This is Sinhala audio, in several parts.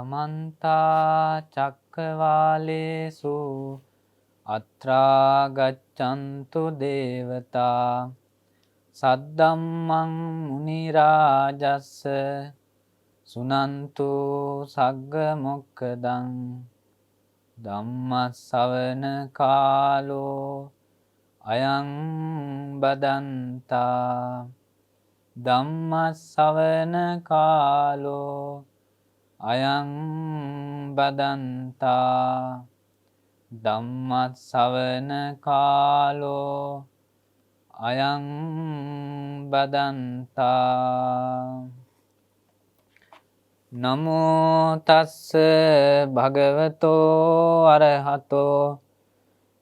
समन्ता चक्रवालेषु अत्रा गच्छन्तु देवता सद्धम्मं मुनिराजस्स सुनन्तु सग्ग मोक्खदं ධම්මස්සවන කාලෝ අයං බදන්තා ධම්මස්සවන කාලෝ අයං බදන්තා ධම්මස්සවන කාලෝ අයං බදන්තා නමෝ තස්ස භගවතෝ අරහතෝ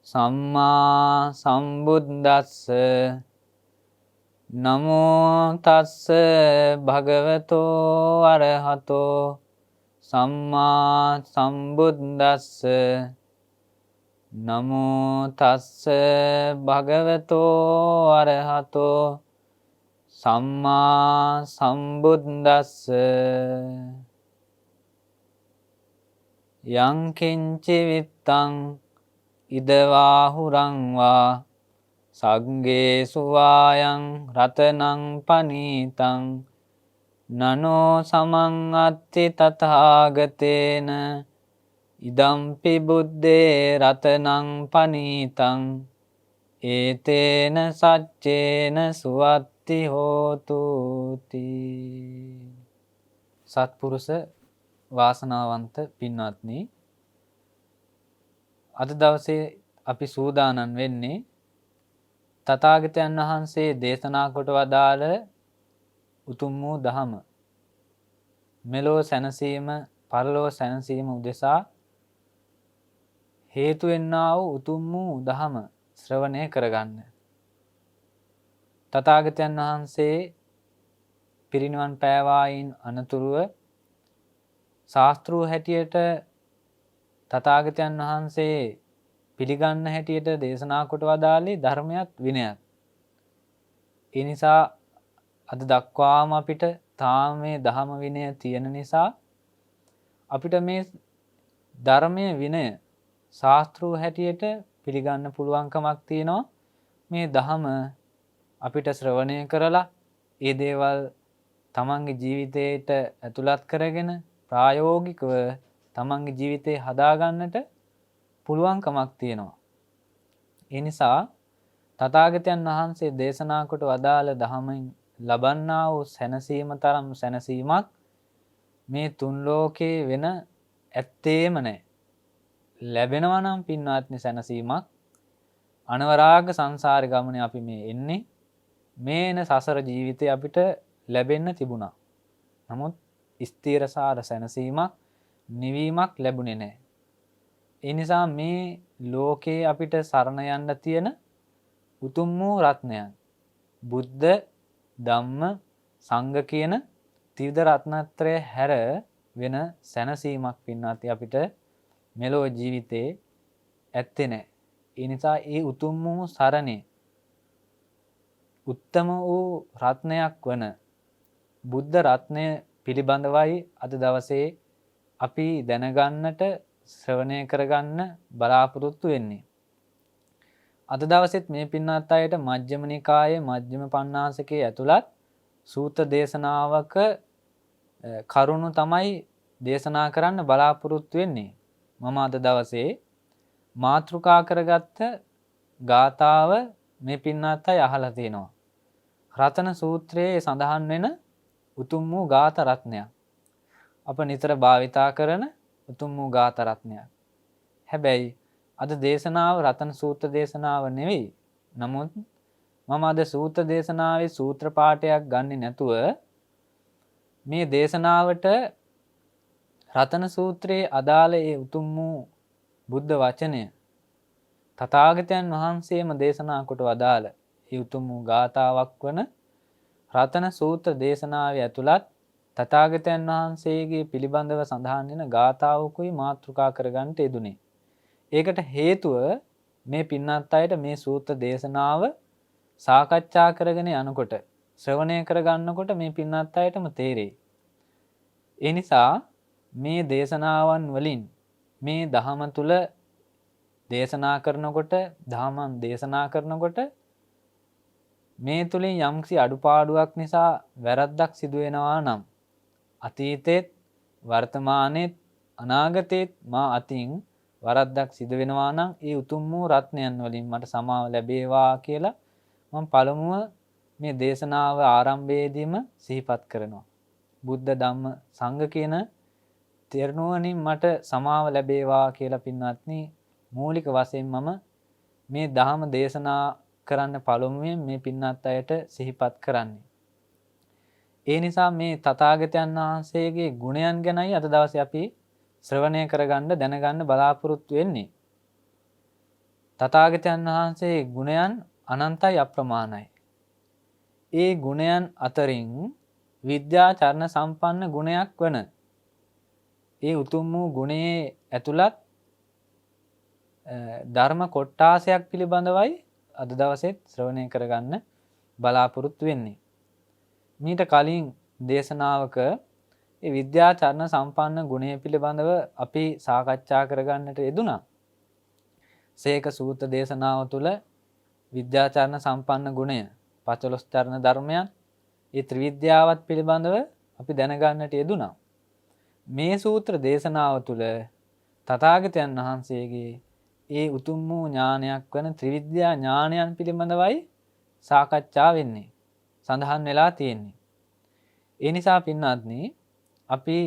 සම්මා සම්බුද්දස්ස නමෝ තස්ස භගවතෝ අරහතෝ සම්මා සම්බුද්දස්ස නමෝ තස්ස භගවතෝ අරහතෝ සම්මා සම්බුද්දස්ස යං කිංචි විත්තං ඉදවාහුරං වා සග්ගේසු වායං රතනං පනීතං නනෝ සමං අත්ති තථාගතේන ඉදම්පි බුද්දේ රතනං පනීතං ඒතේන සච්චේන සුවත්ති හෝතුති. සත්පුරුෂ වාසනාවන්ත පින්වත්නි, අද දවසේ අපි සූදානම් වෙන්නේ තථාගතයන් වහන්සේ දේශනා කොට වදාළ උතුම් වූ දහම මෙලෝ සැනසීම පරලෝ සැනසීම උදෙසා හේතු වෙන්නා වූ උතුම් වූ දහම ශ්‍රවණය කරගන්න. තථාගතයන් වහන්සේ පිරිනිවන් පෑවායින් අනතුරුව ශාස්ත්‍රූ හැටියට තථාගතයන් වහන්සේ පිළිගන්න හැටියට දේශනා කොට වදාළේ ධර්මයක් විනයක්. ඒ නිසා අද දක්වාම අපිට තාම මේ ධම විනය තියෙන නිසා අපිට මේ ධර්මයේ විනය ශාස්ත්‍රූ හැටියට පිළිගන්න පුළුවන්කමක් තියෙනවා. මේ ධම අපිට ශ්‍රවණය කරලා ඒ දේවල් තමන්ගේ ජීවිතයට ඇතුළත් කරගෙන ප්‍රායෝගිකව තමන්ගේ ජීවිතේ හදාගන්නට පුළුවන්කමක් තියෙනවා. ඒ නිසා තථාගතයන් වහන්සේ දේශනා කොට වදාළ ධමයෙන් ලබන්නා වූ සැනසීම තරම් සැනසීමක් මේ තුන් ලෝකේ වෙන ඇත්තේම නැහැ. ලැබෙනවා නම් පින්වත්නි සැනසීමක්. අනවරාග සංසාර ගමනේ අපි මේ එන්නේ. මේන සසර ජීවිතේ අපිට ලැබෙන්න තිබුණා. නමුත් ස්ථීරසාර සැනසීමක් නිවීමක් ලැබුණේ නැහැ. ඒ නිසා මේ ලෝකේ අපිට සරණ යන්න තියෙන උතුම් වූ රත්නයන් බුද්ධ ධම්ම සංඝ කියන ත්‍රිවිධ රත්නත්‍රය හැර වෙන සැනසීමක් පින්වත්නි අපිට මෙලෝ ජීවිතේ ඇත්තේ නැහැ. ඒ නිසා ඒ උතුම් වූ සරණේ උත්තම වූ රත්නයක් වන බුද්ධ රත්නය පිළිබඳවයි අද දවසේ අපි දැනගන්නට ශ්‍රවණය කරගන්න බලාපොරොත්තු වෙන්නේ. අද දවසෙත් මේ පින්වත් අයට මජ්ක්‍ධිම නිකායේ මජ්ක්‍ධිම පඤ්ඤාසකේ ඇතුළත් සූත්‍ර දේශනාවක කරුණු තමයි දේශනා කරන්න බලාපොරොත්තු වෙන්නේ. මම අද දවසේ මාතෘකා කරගත්ත ගාථාව මේ පින්වත් අය අහලා තියෙනවා. රතන සූත්‍රයේ සඳහන් වෙන උතුම් වූ ගාථ රත්නයක්. අප නිතර භාවිතා කරන උතුම් වූ ගාථ රත්නයක්. හැබැයි අද දේශනාව රතන සූත්‍ර දේශනාව නෙවෙයි. නමුත් මම අද සූත්‍ර දේශනාවේ සූත්‍ර පාඨයක් ගන්නෙ නැතුව මේ දේශනාවට රතන සූත්‍රයේ අදාළ ඒ උතුම් වූ බුද්ධ වචනය තථාගතයන් වහන්සේම දේශනා කොට වදාළ ඒ උතුම් වූ ගාථාවක් වන රතන සූත්‍ර දේශනාවේ ඇතුළත් තථාගතයන් වහන්සේගේ පිළිබඳව සඳහන් වෙන ගාථාවකුයි මාතෘකා කරගන්නට යෙදුනේ. ඒකට හේතුව මේ පින්වත් අයට මේ සූත්‍ර දේශනාව සාකච්ඡා කරගෙන යනකොට ශ්‍රවණය කරගන්නකොට මේ පින්වත් අයටම තේරෙයි. ඒ නිසා මේ දේශනාවන් වලින් මේ දහම තුල දේශනා කරනකොට දහමන් දේශනා කරනකොට මේ තුලින් යම්කිසි අඩුපාඩුවක් නිසා වැරද්දක් සිදු වෙනවා නම් අතීතෙත් වර්තමානෙත් අනාගතෙත් මා අතින් වරද්දක් සිදු වෙනවා නම් ඒ උතුම් වූ රත්නයන් වලින් මට සමාව ලැබේවා කියලා මම පළමුව මේ දේශනාව ආරම්භයේදීම සිහිපත් කරනවා. බුද්ධ ධම්ම සංඝ කියන තෙරණුවනින් මට සමාව ලැබේවා කියලා පින්වත්නි මූලික වශයෙන් මම මේ ධහම දේශනා කරන්න පළමුවෙන් මේ පින්වත් අයට සිහිපත් කරන්නේ. ඒ නිසා මේ තථාගතයන් වහන්සේගේ ගුණයන් ගැනයි අද දවසේ අපි ශ්‍රවණය කරගන්න දැනගන්න බලාපොරොත්තු වෙන්නේ. තථාගතයන් වහන්සේ ගුණයන් අනන්තයි අප්‍රමාණයි. ඒ ගුණයන් අතරින් විද්‍යා චරණ සම්පන්න ගුණයක් වන ඒ උතුම් වූ ගුණයේ ඇතුළත් ධර්ම කොට්ටාසයක් පිළිබඳවයි අද දවසේත් ශ්‍රවණය කරගන්න බලාපොරොත්තු වෙන්නේ. මීට කලින් දේශනාවක ඒ විද්‍යා චරණ සම්පන්න ගුණය පිළිබඳව අපි සාකච්ඡා කරගන්නට යෙදුණා. සේක සූත්‍ර දේශනාව තුළ විද්‍යා චරණ සම්පන්න ගුණය 15 චරණ ධර්මයන් ඒ ත්‍රිවිද්‍යාවත් පිළිබඳව අපි දැනගන්නට යෙදුණා. මේ සූත්‍ර දේශනාව තුළ තථාගතයන් වහන්සේගේ ඒ උතුම් වූ ඥානයක් වන ත්‍රිවිද්‍යා ඥානයන් පිළිබඳවයි සාකච්ඡා වෙන්නේ. සඳහන් වෙලා තියෙන්නේ. ඒ නිසා පින්වත්නි අපි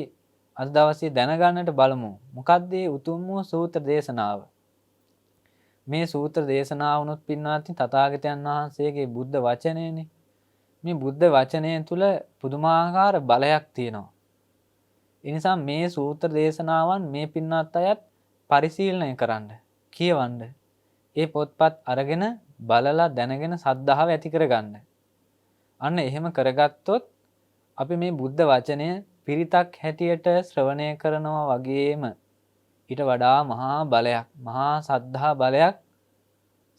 අද දවසේ දැනගන්නට බලමු මොකක්ද මේ උතුම් වූ සූත්‍ර දේශනාව. මේ සූත්‍ර දේශනාවනොත් පින්වත්නි තථාගතයන් වහන්සේගේ බුද්ධ වචනයනේ. මේ බුද්ධ වචනය තුල පුදුමාකාර බලයක් තියෙනවා. ඒ නිසා මේ සූත්‍ර දේශනාවන් මේ පින්වත් අයත් පරිශීලනය කරන්න, කියවන්න. ඒ පොත්පත් අරගෙන බලලා දැනගෙන සද්ධාව ඇති කරගන්න. අන්න එහෙම කරගත්තොත් අපි මේ බුද්ධ වචනය පිරිතක් හැටියට ශ්‍රවණය කරනවා වගේම ඊට වඩා මහා බලයක්, මහා සද්ධා බලයක්,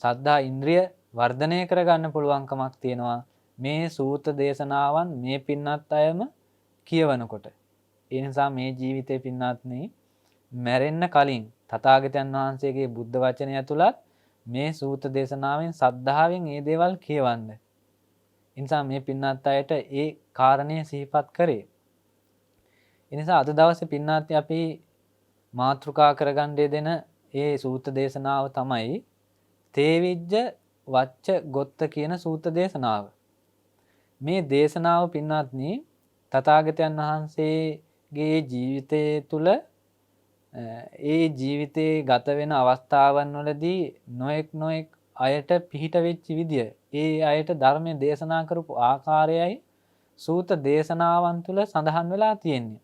සද්ධා ඉන්ද්‍රිය වර්ධනය කරගන්න පුළුවන්කමක් තියෙනවා මේ සූත්‍ර දේශනාවන් මේ පින්වත් අයම කියවනකොට. ඒ නිසා මේ ජීවිතේ පින්වත්නි මැරෙන්න කලින් තථාගතයන් වහන්සේගේ බුද්ධ වචනය ඇතුළත් මේ සූත්‍ර දේශනාවෙන් සද්ධාවෙන් මේ දේවල් කියවන්න. ඒ නිසා මේ පින්වත් අයට ඒ කාරණේ සිහිපත් කරේ. ඒ නිසා අද දවසේ පින්වත්නි අපි මාතෘකා කරගන්න දෙන ඒ සූත්‍ර දේශනාව තමයි තේවිජ්ජ වච්ච ගොත්ත කියන සූත්‍ර දේශනාව. මේ දේශනාව පින්වත්නි තථාගතයන් වහන්සේගේ ජීවිතය තුළ ඒ ජීවිතේ ගත වෙන අවස්ථාවන් වලදී නොඑක් අයට පිහිට වෙච්ච විදිය, ඒ අයට ධර්මයේ දේශනා කරපු ආකාරයයි සූත්‍ර දේශනාවන් තුළ සඳහන් වෙලා තියෙන්නේ.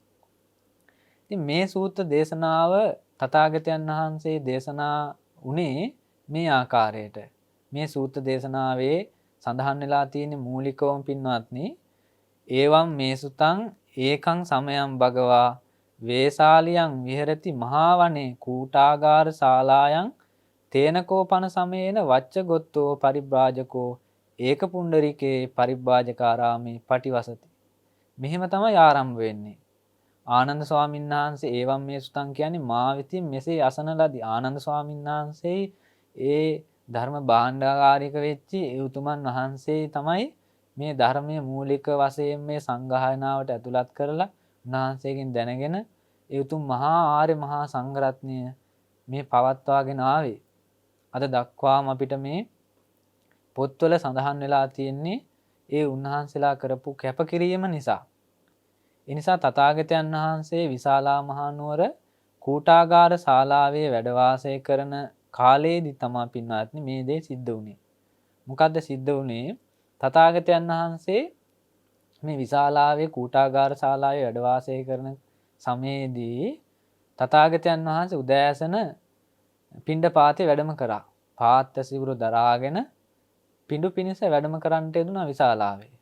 ඉතින් මේ සූත්‍ර දේශනාව තථාගතයන් වහන්සේ දේශනා උනේ මේ ආකාරයට. මේ සූත්‍ර දේශනාවේ සඳහන් වෙලා තියෙන මූලිකවම පින්වත්නි ඒවම් මේ සුතං ඒකං සමයං භගවා වේසාලියං විහෙරති මහා වනේ කූටාගාර ශාලායන් තේනකෝපන සමයේන වච්ච ගොත්තෝ පරිබ්‍රාජකෝ ඒක පුණ්ඩරිකේ පරිබ්‍රාජකාරාමේ පටිවසති. මෙහෙම තමයි ආරම්භ වෙන්නේ. ආනන්ද ස්වාමීන් වහන්සේ ඒවම් මේ සුතං කියන්නේ මා විසින් මෙසේ අසන ලදී. ආනන්ද ස්වාමීන් වහන්සේ ඒ ධර්ම භාණ්ඩාගාරික වෙච්චි ඒ උතුමන් වහන්සේ තමයි මේ ධර්මයේ මූලික වශයෙන් මේ සංගායනාවට ඇතුළත් කරලා උන්වහන්සේගෙන් දැනගෙන ඒ උතුම් මහා ආර්ය මහා සංඝරත්නය මේ පවත්වාගෙන ආවේ. අද දක්වාම අපිට මේ පොත්වල සඳහන් වෙලා තියෙන්නේ ඒ උන්වහන්සේලා කරපු කැපකිරීම නිසා. ඒ නිසා තථාගතයන් වහන්සේ විශාලා මහා නුවර කූටාගාර ශාලාවේ වැඩ වාසය කරන කාලයේදී තමයි පින්වත්නි මේ දේ සිද්ධ වුණේ. මොකද්ද සිද්ධ වුණේ? තථාගතයන් වහන්සේ මේ විශාලාවේ කූටාගාර ශාලාවේ වැඩ වාසය කරන සමයේදී තථාගතයන් වහන්සේ උදෑසන පිණ්ඩපාතේ වැඩම කරා. පාත්‍ර සිවුරු දරාගෙන පිඬු පිනිස වැඩම කරන්නට යෙදුණා විශාලාවේ.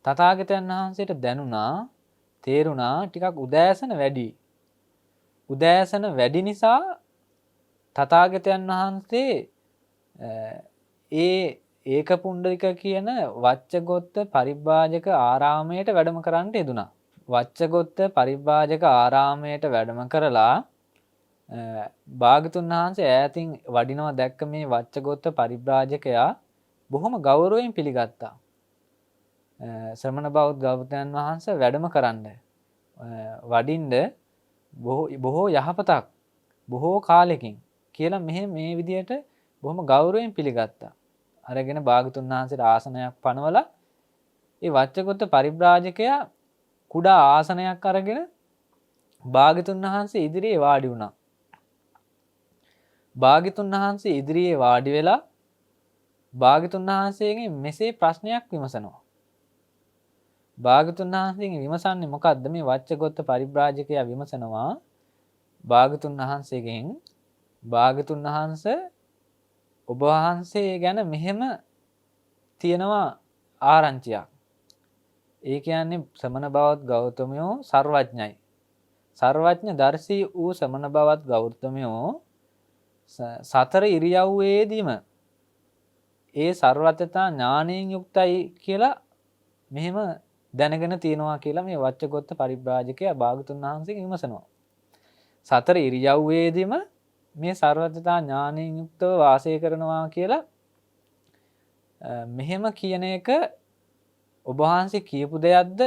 තථාගතයන් වහන්සේට දැනුණා, තේරුණා ටිකක් උදෑසන වැඩි. උදෑසන වැඩි නිසා තථාගතයන් වහන්සේ ඒ ඒකපුණ්ඩරික කියන වච්චගොත්ත පරිබ්‍රාජක ආරාමයට වැඩම කරන්නට යෙදුණා. වච්චගොත්ත පරිබ්‍රාජක ආරාමයට වැඩම කරලා භාග්‍යතුන් වහන්සේ ඈතින් වඩිනවා දැක්ක මේ වච්චගොත්ත පරිබ්‍රාජකයා බොහොම ගෞරවයෙන් පිළිගත්තා. ශ්‍රමණ බෞද්ධ ගෞතමයන් වහන්සේ වැඩම කරන්න වඩින්න බොහෝ යහපතක් බොහෝ කාලෙකින් කියලා මේ විදියට බොහොම ගෞරවයෙන් පිළිගත්තා. අරගෙන භාග්‍යතුන් වහන්සේට ආසනයක් පනවලා ඒ වච්චගොත්ත පරිබ්‍රාජකයා කුඩා ආසනයක් අරගෙන භාග්‍යතුන් වහන්සේ ඉදිරියේ වාඩි වුණා. භාග්‍යතුන් වහන්සේ ඉදිරියේ වාඩි වෙලා භාග්‍යතුන් වහන්සේගෙන් මෙසේ ප්‍රශ්නයක් විමසනවා. භාග්‍යතුන් වහන්සේගෙන් විමසන්නේ මොකද්ද? මේ වච්චගොත්ත පරිබ්‍රාජකයා විමසනවා භාග්‍යතුන් වහන්සේගෙන් භාග්‍යතුන් වහන්සේ ඔබ වහන්සේ ගැන මෙහෙම තියෙනවා ආරංචියක්. ඒ කියන්නේ ශ්‍රමණ බවත් ගෞතමයෝ සර්වඥයි. සර්වඥ දර්ශී වූ ශ්‍රමණ බවත් ගෞතමයෝ සතර ඉරියව්වේදීම ඒ සර්වඥතා ඥාණයෙන් යුක්තයි කියලා මෙහෙම දැනගෙන තියෙනවා කියලා මේ වච්චගොත්ත පරිබ්‍රාජකයා භාග්‍යතුන් වහන්සේගෙන් විමසනවා. සතර ඉරියව්වේදීම මේ සර්වඥතා ඥාණයෙන් යුක්තව වාසය කරනවා කියලා මෙහෙම කියන එක ඔබ වහන්සේ කියපු දෙයක්ද?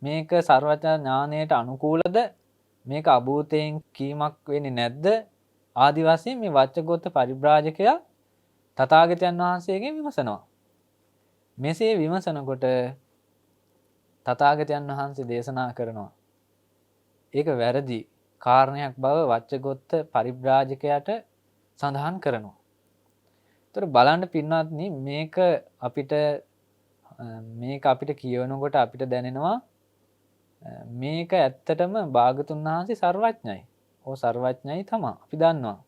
මේක සර්වඥතා ඥාණයට අනුකූලද? මේක අභූතයෙන් කීමක් වෙන්නේ නැද්ද? ආදි වශයෙන් මේ වච්චගොත්ත පරිබ්‍රාජකයා තථාගතයන් වහන්සේගෙන් විමසනවා. මෙසේ විමසනකොට තථාගතයන් වහන්සේ දේශනා කරනවා. ඒක වැරදි කාරණයක් බව වච්චගොත්ත පරිබ්‍රාජකයාට සඳහන් කරනවා. ඒතර බලන්න පින්වත්නි මේක අපිට කියවනකොට අපිට දැනෙනවා මේක ඇත්තටම භාගතුන් වහන්සේ සර්වඥයි. ඕ සර්වඥයි තමයි අපි දන්නවා.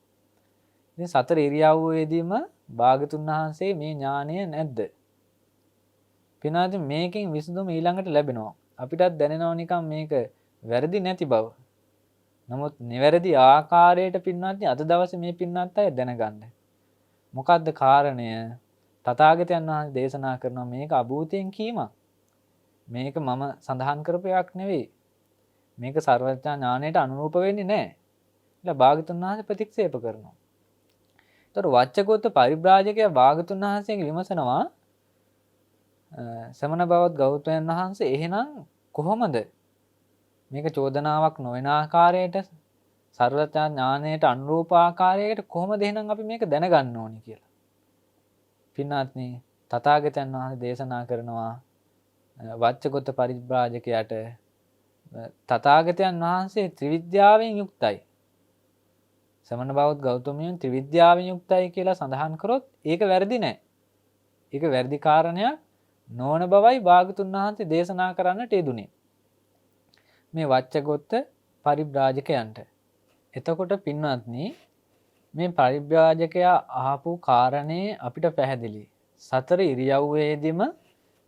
ඉතින් සතර ඉරියව්වේදීම භාගතුන් වහන්සේ මේ ඥානය නැද්ද? පින්වත්නි මේකෙන් විසඳුම ඊළඟට ලැබෙනවා. අපිටත් දැනෙනවා නිකන් මේක වැරදි නැති බව. නමුත් නිවැරදි ආකාරයට පින්වත්නි අද දවසේ මේ පින්වත් අය දැනගන්න. මොකද්ද කාරණය? තථාගතයන් වහන්සේ දේශනා කරනවා මේක අභූතයෙන් කීමක්. මේක මම සඳහන් කරපු එකක් නෙවෙයි. මේක සර්වඥා ඥාණයට අනුරූප වෙන්නේ නැහැ. කියලා භාගතුන් වහන්සේ ප්‍රතික්ෂේප කරනවා. ඒතර වච්චගොත්ත පරිබ්‍රාජකයා භාගතුන් වහන්සේගෙන් විමසනවා ශ්‍රමණ බවත් ගෞතමයන් වහන්සේ එහෙනම් කොහොමද මේක චෝදනාවක් නොවන ආකාරයට සර්වඥා ඥාණයට අනුරූප ආකාරයකට කොහොමද එහෙනම් අපි මේක දැනගන්න ඕනි කියලා. පින්වත්නි තථාගතයන් වහන්සේ දේශනා කරනවා වච්චගොත්ත පරිබ්‍රාජකයාට තථාගතයන් වහන්සේ ත්‍රිවිද්‍යාවෙන් යුක්තයි. ශ්‍රමණ බෞද්ධ ගෞතමයන් ත්‍රිවිද්‍යාවෙන් යුක්තයි කියලා සඳහන් කරොත් ඒක වැරදි නෑ. ඒක වැරදි කාරණයක් නොවන බවයි භාගතුන් වහන්සේ දේශනා කරන්නට යෙදුනේ. මේ වච්චගොත්ත පරිබ්‍රාජකයන්ට. එතකොට පින්වත්නි මේ පරිබ්‍රාජකයා අහපු කාරණේ අපිට පැහැදිලි. සතර ඉරියව්වේදීම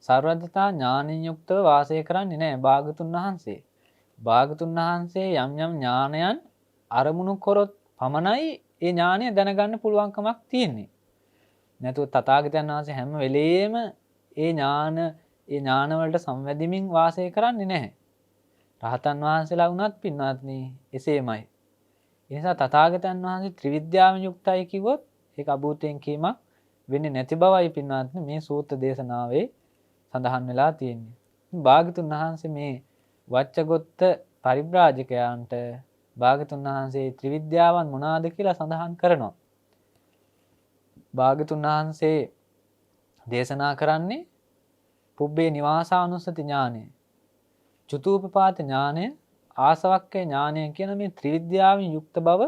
සර්වඥතා ඥානින් යුක්තව වාසය කරන්නේ නැහැ භාගතුන් වහන්සේ. භාගතුන් වහන්සේ යම් යම් ඥානයන් අරමුණු කරොත් පමණයි ඒ ඥානය දැනගන්න පුළුවන්කමක් තියෙන්නේ. නැතුව තථාගතයන් වහන්සේ හැම වෙලෙම ඒ ඥාන වලට සංවැදෙමින් වාසය කරන්නේ නැහැ. රහතන් වහන්සේලා වුණත් පින්වත්නි එසේමයි. ඒ නිසා තථාගතයන් වහන්සේ ත්‍රිවිද්‍යාවෙන් යුක්තයි කිව්වොත් ඒක අභූතයෙන් කීමක් වෙන්නේ නැති බවයි පින්වත්නි මේ සූත්‍ර දේශනාවේ සඳහන් වෙලා තියෙන්නේ. භාගතුන් වහන්සේ මේ වච්චගොත්ත පරිබ්‍රාජකයන්ට භාගතුන් වහන්සේ ත්‍රිවිද්‍යාවන් මොනවාද කියලා සඳහන් කරනවා. භාගතුන් වහන්සේ දේශනා කරන්නේ පුබ්බේ නිවාසානුස්සති ඥානය, චුතූපපාත ඥානය, ආසවක්ඛය ඥානය කියන මේ ත්‍රිවිද්‍යාවෙන් යුක්ත බව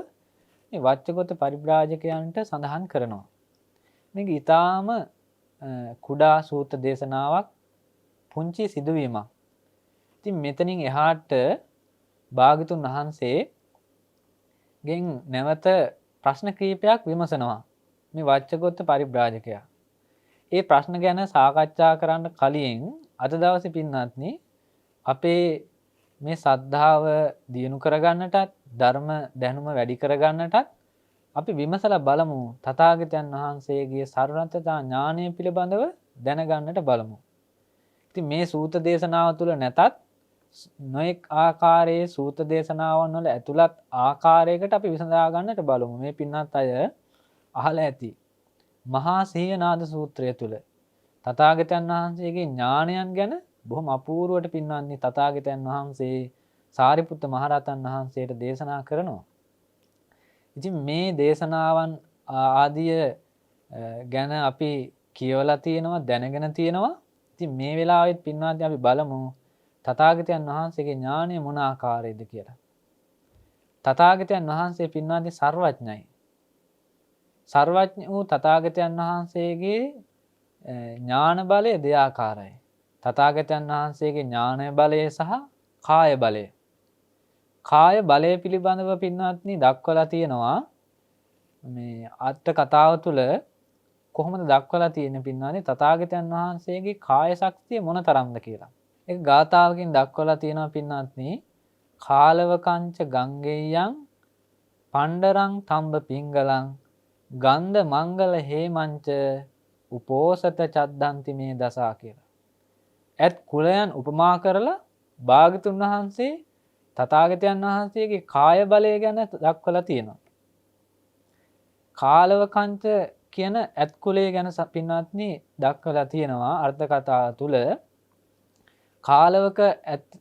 මේ වච්චගොත්ත පරිබ්‍රාජකයන්ට සඳහන් කරනවා. මේක ඊටාම කුඩා සූත්‍ර දේශනාවක්, පුංචි සිදුවීමක්. ඉතින් මෙතනින් එහාට භාගතුන් වහන්සේගෙන් නැවත ප්‍රශ්න කීපයක් විමසනවා මේ වච්චගොත්ත පරිබ්‍රාජකයා. ඒ ප්‍රශ්න ගැන සාකච්ඡා කරන්න කලින් අද දවසේ පින්වත්නි අපේ මේ ශ්‍රද්ධාව දියුණු කරගන්නටත් ධර්ම දැනුම වැඩි කරගන්නටත් අපි විමසලා බලමු තථාගතයන් වහන්සේගේ සර්වඥතා ඥානය පිළිබඳව දැනගන්නට බලමු. ඉතින් මේ සූත්‍ර දේශනාව තුළ නැතත් නොඑක් ආකාරයේ සූත දේශනාවන් වල ඇතුළත් ආකාරයකට අපි විසඳා ගන්නට බලමු. මේ පින්නත් අය අහලා ඇති. මහා සීහනාද සූත්‍රය තුල තථාගතයන් වහන්සේගේ ඥානයන් ගැන බොහොම අපූර්වට පින්වත්නි තථාගතයන් වහන්සේ සාරිපුත්ත මහරහතන් වහන්සේට දේශනා කරනවා. ඉතින් මේ දේශනාවන් ආදිය ගැන අපි කියවලා තියෙනවා දැනගෙන තියෙනවා. ඉතින් මේ වෙලාවෙත් පින්වත්නි අපි බලමු තථාගතයන් වහන්සේගේ ඥානය මොන ආකාරයේද කියලා. තථාගතයන් වහන්සේ පින්වත්නි සර්වඥයි. සර්වඥ වූ තථාගතයන් වහන්සේගේ ඥාන බලය දෙආකාරයි. තථාගතයන් වහන්සේගේ ඥාන බලය සහ කාය බලය. කාය බලය පිළිබඳව පින්වත්නි දක්වලා තියෙනවා මේ අට කතාව තුළ කොහොමද දක්වලා තියෙන්නේ පින්වත්නි තථාගතයන් වහන්සේගේ කාය ශක්තිය මොන තරම්ද කියලා. ඒක ගාථාවකින් දක්වලා තියෙනවා පින්වත්නි කාලවකංච ගංගෙය්‍යං පණ්ඩරං තම්බ පිංගලං ගන්ධ මංගල හේමංච උපෝසත චද්දන්ති මේ දසා කියලා. ඇත් කුලයන් උපමා කරලා භාගතුන් වහන්සේ තථාගතයන් වහන්සේගේ කාය බලය ගැන දක්වලා තියෙනවා. කාලවකංච කියන ඇත් කුලය ගැන පින්වත්නි දක්වලා තියෙනවා අර්ථ කතාව තුළ. කාලවක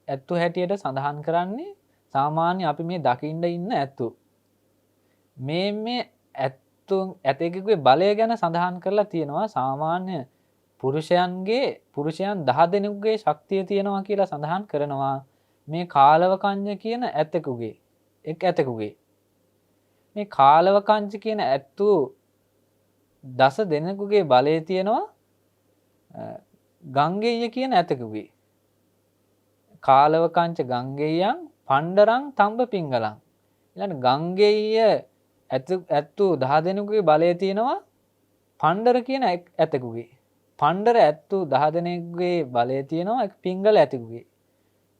ඇත්තු හැටියට සඳහන් කරන්නේ සාමාන්‍ය අපි මේ දකින්න ඉන්න ඇත්තු. මේ ඇතෙකුගේ බලය ගැන සඳහන් කරලා තියෙනවා සාමාන්‍ය පුරුෂයන් 10 දෙනෙකුගේ ශක්තිය තියෙනවා කියලා සඳහන් කරනවා මේ කාලවකංජ කියන ඇතෙකුගේ ඇතෙකුගේ මේ කාලවකංජ කියන ඇත්තු 10 දෙනෙකුගේ බලය තියෙනවා ගංගෙය්‍ය කියන ඇතෙකුගේ. කාලවකංච ගංගෙය්‍යං පණ්ඩරං තම්බ පිංගලං. ඊළඟ ගංගෙය්‍ය ඇත්තු 10 දෙනෙකුගේ බලය තියෙනවා පණ්ඩර කියන ඇතෙකුගේ. පණ්ඩර ඇත්තු 10 දෙනෙකුගේ බලය තියෙනවා පිංගල ඇතෙකුගේ.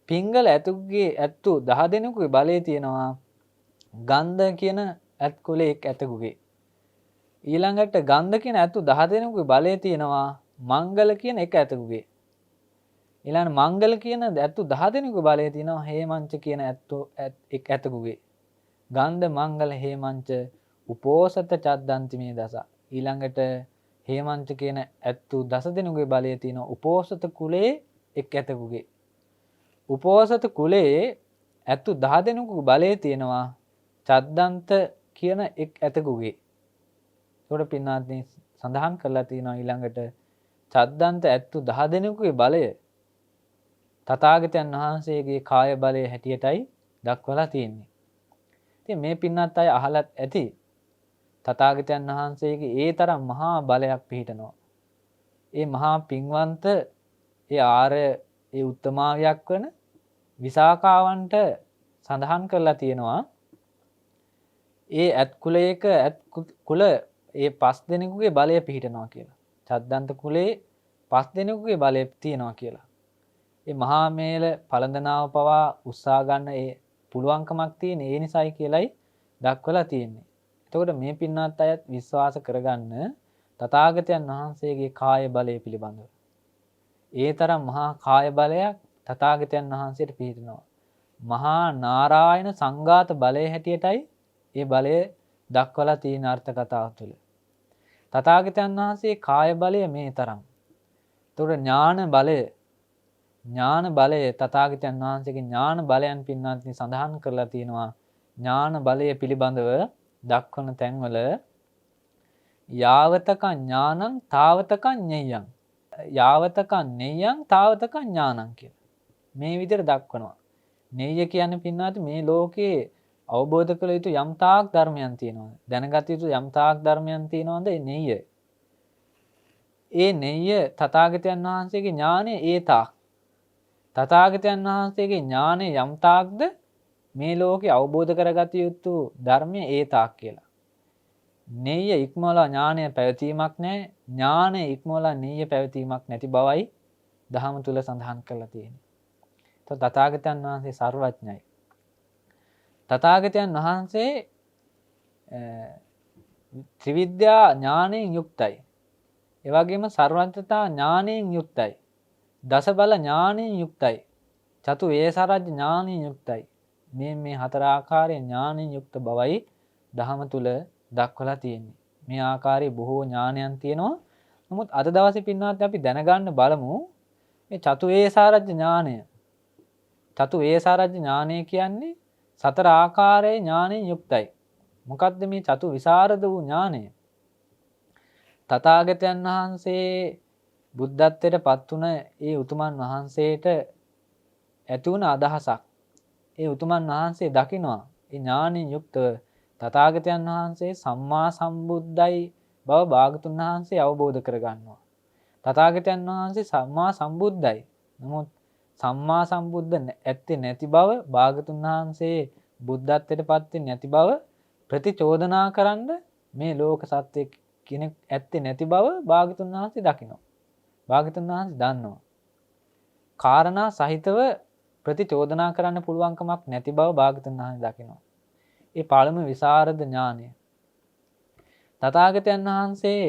පිංගල ඇත්තු 10 දෙනෙකුගේ බලය තියෙනවා ගන්ධ කියන ඇත් කුලේ ඇතෙකුගේ. ඊළඟට ගන්ධ කියන ඇත්තු 10 දෙනෙකුගේ බලය තියෙනවා මංගල කියන එක ඇතෙකුගේ. ඊළඟ මංගල කියන ඇත්තු 10 දෙනෙකුගේ බලය තියෙනවා හේමංච කියන ඇත්තු එක් ඇතෙකුගේ. ගන්ධ මංගල හේමංච උපෝසත චද්දන්ති මේ දස. ඊළඟට හේමංච කියන ඇත්තු 10 දෙනෙකුගේ බලය තියෙනවා උපෝසත කුලේ එක් ඇතෙකුගේ. උපෝසත කුලේ ඇත්තු 10 දෙනෙකුගේ බලය තියෙනවා චද්දන්ත කියන එක් ඇතෙකුගේ. ඒකට පින්නාත්නි සඳහන් කරලා තියෙනවා ඊළඟට චද්දන්ත ඇත්තු 10 දෙනෙකුගේ බලය තථාගතයන් වහන්සේගේ කාය බලය හැටියටයි දක්වලා තියෙන්නේ. ඉතින් මේ පින්නත් අය අහලත් ඇති තථාගතයන් වහන්සේගේ ඒ තරම් මහා බලයක් පිහිටනවා. ඒ මහා පින්වන්ත ඒ ආර්ය ඒ උත්තමාවියක් වන විසාකාවන්ට සඳහන් කරලා තියෙනවා ඒ ඇත් කුලයක ඇත් කුල ඒ 5 දෙනෙකුගේ බලය පිහිටනවා කියලා. චද්දන්ත කුලේ 5 දෙනෙකුගේ බලය තියෙනවා කියලා. ඒ මහා මේල පළඳනාව පවා උස්සා ගන්න ඒ පුළුවන්කමක් තියෙන ඒ නිසායි කියලයි දක්වලා තියෙන්නේ. එතකොට මේ පින්වත් අයත් විශ්වාස කරගන්න තථාගතයන් වහන්සේගේ කාය බලය පිළිබඳව. ඒ තරම් මහා කාය බලයක් තථාගතයන් වහන්සේට පිහිටනවා. මහා නාරායන සංඝාත බලය හැටියටයි ඒ බලය දක්වලා තියෙන අර්ථ කතාව තුළ. තථාගතයන් වහන්සේ කාය බලය මේ තරම්. එතකොට ඥාන බලය තථාගතයන් වහන්සේගේ ඥාන බලයන් පින්වත්නි සඳහන් කරලා තියෙනවා. ඥාන බලය පිළිබඳව දක්වන තැන්වල යාවතකං ඥානං තාවතකං ඤෙය්‍යං යාවතකං ඤෙය්‍යං තාවතකං ඥානං කියලා. මේ විදිහට දක්වනවා. ඤෙය්‍ය කියන්නේ පින්වත්නි මේ ලෝකේ අවබෝධ කළ යුතු යම් තාක් ධර්මයන් තියෙනවා. දැනගත යුතු යම් තාක් ධර්මයන් තියෙනවාද ඒ ඤෙය්‍ය. ඒ ඤෙය්‍ය තථාගතයන් වහන්සේගේ ඥානය ඒ තාක්. තථාගතයන් වහන්සේගේ ඥානය යම් තාක්ද මේ ලෝකේ අවබෝධ කරගත යුතු ධර්මය ඒ තාක් කියලා. ඤෙය්‍ය ඉක්මවලා ඥානය පැවතීමක් නැහැ. ඥානය ඉක්මවලා ඤෙය්‍ය පැවතීමක් නැති බවයි දහම තුල සඳහන් කරලා තියෙන්නේ. තථාගතයන් වහන්සේ සර්වඥයි. තථාගතයන් වහන්සේ ත්‍රිවිද්‍යා ඥාණයෙන් යුක්තයි. ඒ වගේම සර්වඥතා ඥාණයෙන් යුක්තයි. දස බල ඥාණයෙන් යුක්තයි. චතු වේසාරජ්‍ය ඥානින් යුක්තයි. මේ හතර ආකාරයේ ඥානින් යුක්ත බවයි දහම තුල දක්වලා තියෙන්නේ. මේ ආකාරයේ බොහෝ ඥානයන් තියෙනවා. නමුත් අද දවසේ පින්වත් අපි දැනගන්න බලමු මේ චතු වේසාරජ්‍ය ඥානය. චතු වේසාරජ්‍ය ඥානය කියන්නේ සතර ආකාරයේ ඥානෙන් යුක්තයි. මොකක්ද මේ චතු විසරද වූ ඥානය? තථාගතයන් වහන්සේ බුද්ධත්වයට පත් වුණ ඒ උතුමන් වහන්සේට ඇති වුණ අදහසක්. ඒ උතුමන් වහන්සේ දකිනවා ඒ ඥානෙන් යුක්තව තථාගතයන් වහන්සේ සම්මා සම්බුද්ධයි බව භාගතුන් වහන්සේ අවබෝධ කරගන්නවා. තථාගතයන් වහන්සේ සම්මා සම්බුද්ධයි. නමුත් සම්මා සම්බුද්ධ ඇත්තේ නැති බව භාගතුන් වහන්සේ බුද්ධත්වයට පත් වෙන්නේ නැති බව ප්‍රතිචෝදනා කරන්න මේ ලෝක සත්‍ය කෙනෙක් ඇත්තේ නැති බව භාගතුන් වහන්සේ දකිනවා. භාගතුන් වහන්සේ දන්නවා. කාරණා සහිතව ප්‍රතිචෝදනා කරන්න පුළුවන්කමක් නැති බව භාගතුන් වහන්සේ දකිනවා. ඒ පළමු විසරද ඥානය. තථාගතයන් වහන්සේ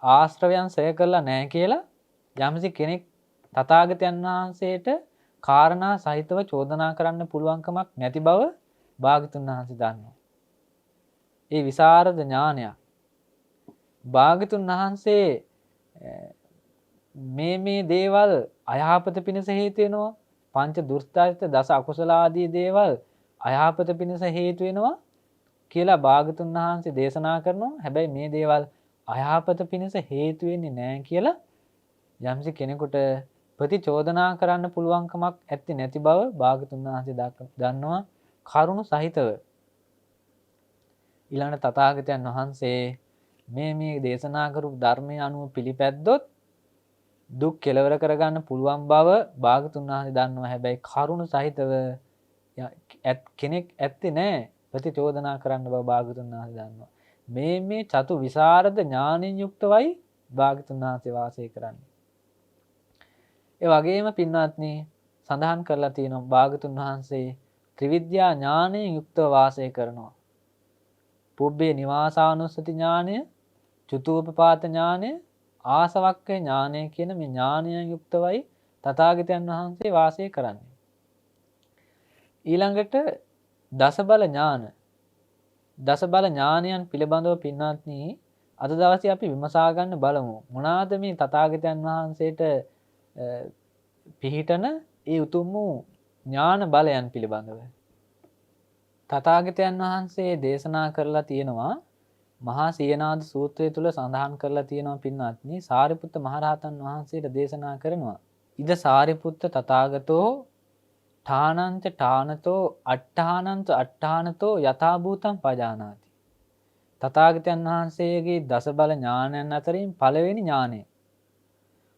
ආශ්‍රවයන් සය කරලා නැහැ කියලා යම්සි කෙනෙක් තථාගතයන් වහන්සේට කාරණා සහිතව චෝදනා කරන්න පුළුවන්කමක් නැති බව භාගතුන් වහන්සේ දන්නවා. ඒ විසරද ඥානයක්. භාගතුන් වහන්සේ මේ දේවල් අයහපත පිණිස හේතු වෙනවා. පංච දුස්චරිත දස අකුසල ආදී දේවල් අයහපත පිණිස හේතු වෙනවා කියලා භාගතුන් වහන්සේ දේශනා කරනවා. හැබැයි මේ දේවල් අයහපත පිණිස හේතු වෙන්නේ නැහැ කියලා යම්සි කෙනෙකුට ප්‍රතිචෝදනා කරන්න පුළුවන්කමක් ඇත්තේ නැති බව භාගතුන් වහන්සේ දන්නවා කරුණු සහිතව. ඊළඟ තථාගතයන් වහන්සේ මේ දේශනා කරපු ධර්මයේ අනුව පිළිපැද්දොත් දුක් කෙලවර කරගන්න පුළුවන් බව භාගතුන් වහන්සේ දන්නවා. හැබැයි කරුණු සහිතව කෙනෙක් ඇත්තේ නැහැ ප්‍රතිචෝදනා කරන්න බව භාගතුන් වහන්සේ දන්නවා. මේ චතු විසරද ඥානින් යුක්තවයි භාගතුන් වහන්සේ වාසය කරන්නේ. ඒ වගේම පින්වත්නි සඳහන් කරලා තියෙනවා භාගතුන් වහන්සේ ත්‍රිවිද්‍යා ඥානයෙන් යුක්තව වාසය කරනවා. පුබ්බේ නිවාසානුස්සති ඥානය, චුතූපපාත ඥානය, ආසවක්ඛය ඥානය කියන මේ ඥානයෙන් යුක්තවයි තථාගතයන් වහන්සේ වාසය කරන්නේ. ඊළඟට දසබල ඥාන. දසබල ඥානයන් පිළිබඳව පින්වත්නි අද දවසේ අපි විමසා ගන්න බලමු. මොනවාද මේ තථාගතයන් වහන්සේට පිහිටන ඒ උතුම් වූ ඥාන බලයන් පිළිබඳව. තථාගතයන් වහන්සේ දේශනා කරලා තියෙනවා මහා සීනාද සූත්‍රය තුල සඳහන් කරලා තියෙනවා පින්වත්නි සාරිපුත්ත මහරහතන් වහන්සේට දේශනා කරනවා. ඉද සාරිපුත්ත තථාගතෝ ඨානංච ඨානතෝ අට්ඨානංච අට්ඨානතෝ යථා භූතං පජානාති. තථාගතයන් වහන්සේගේ දසබල ඥානයන් අතරින් පළවෙනි ඥානය.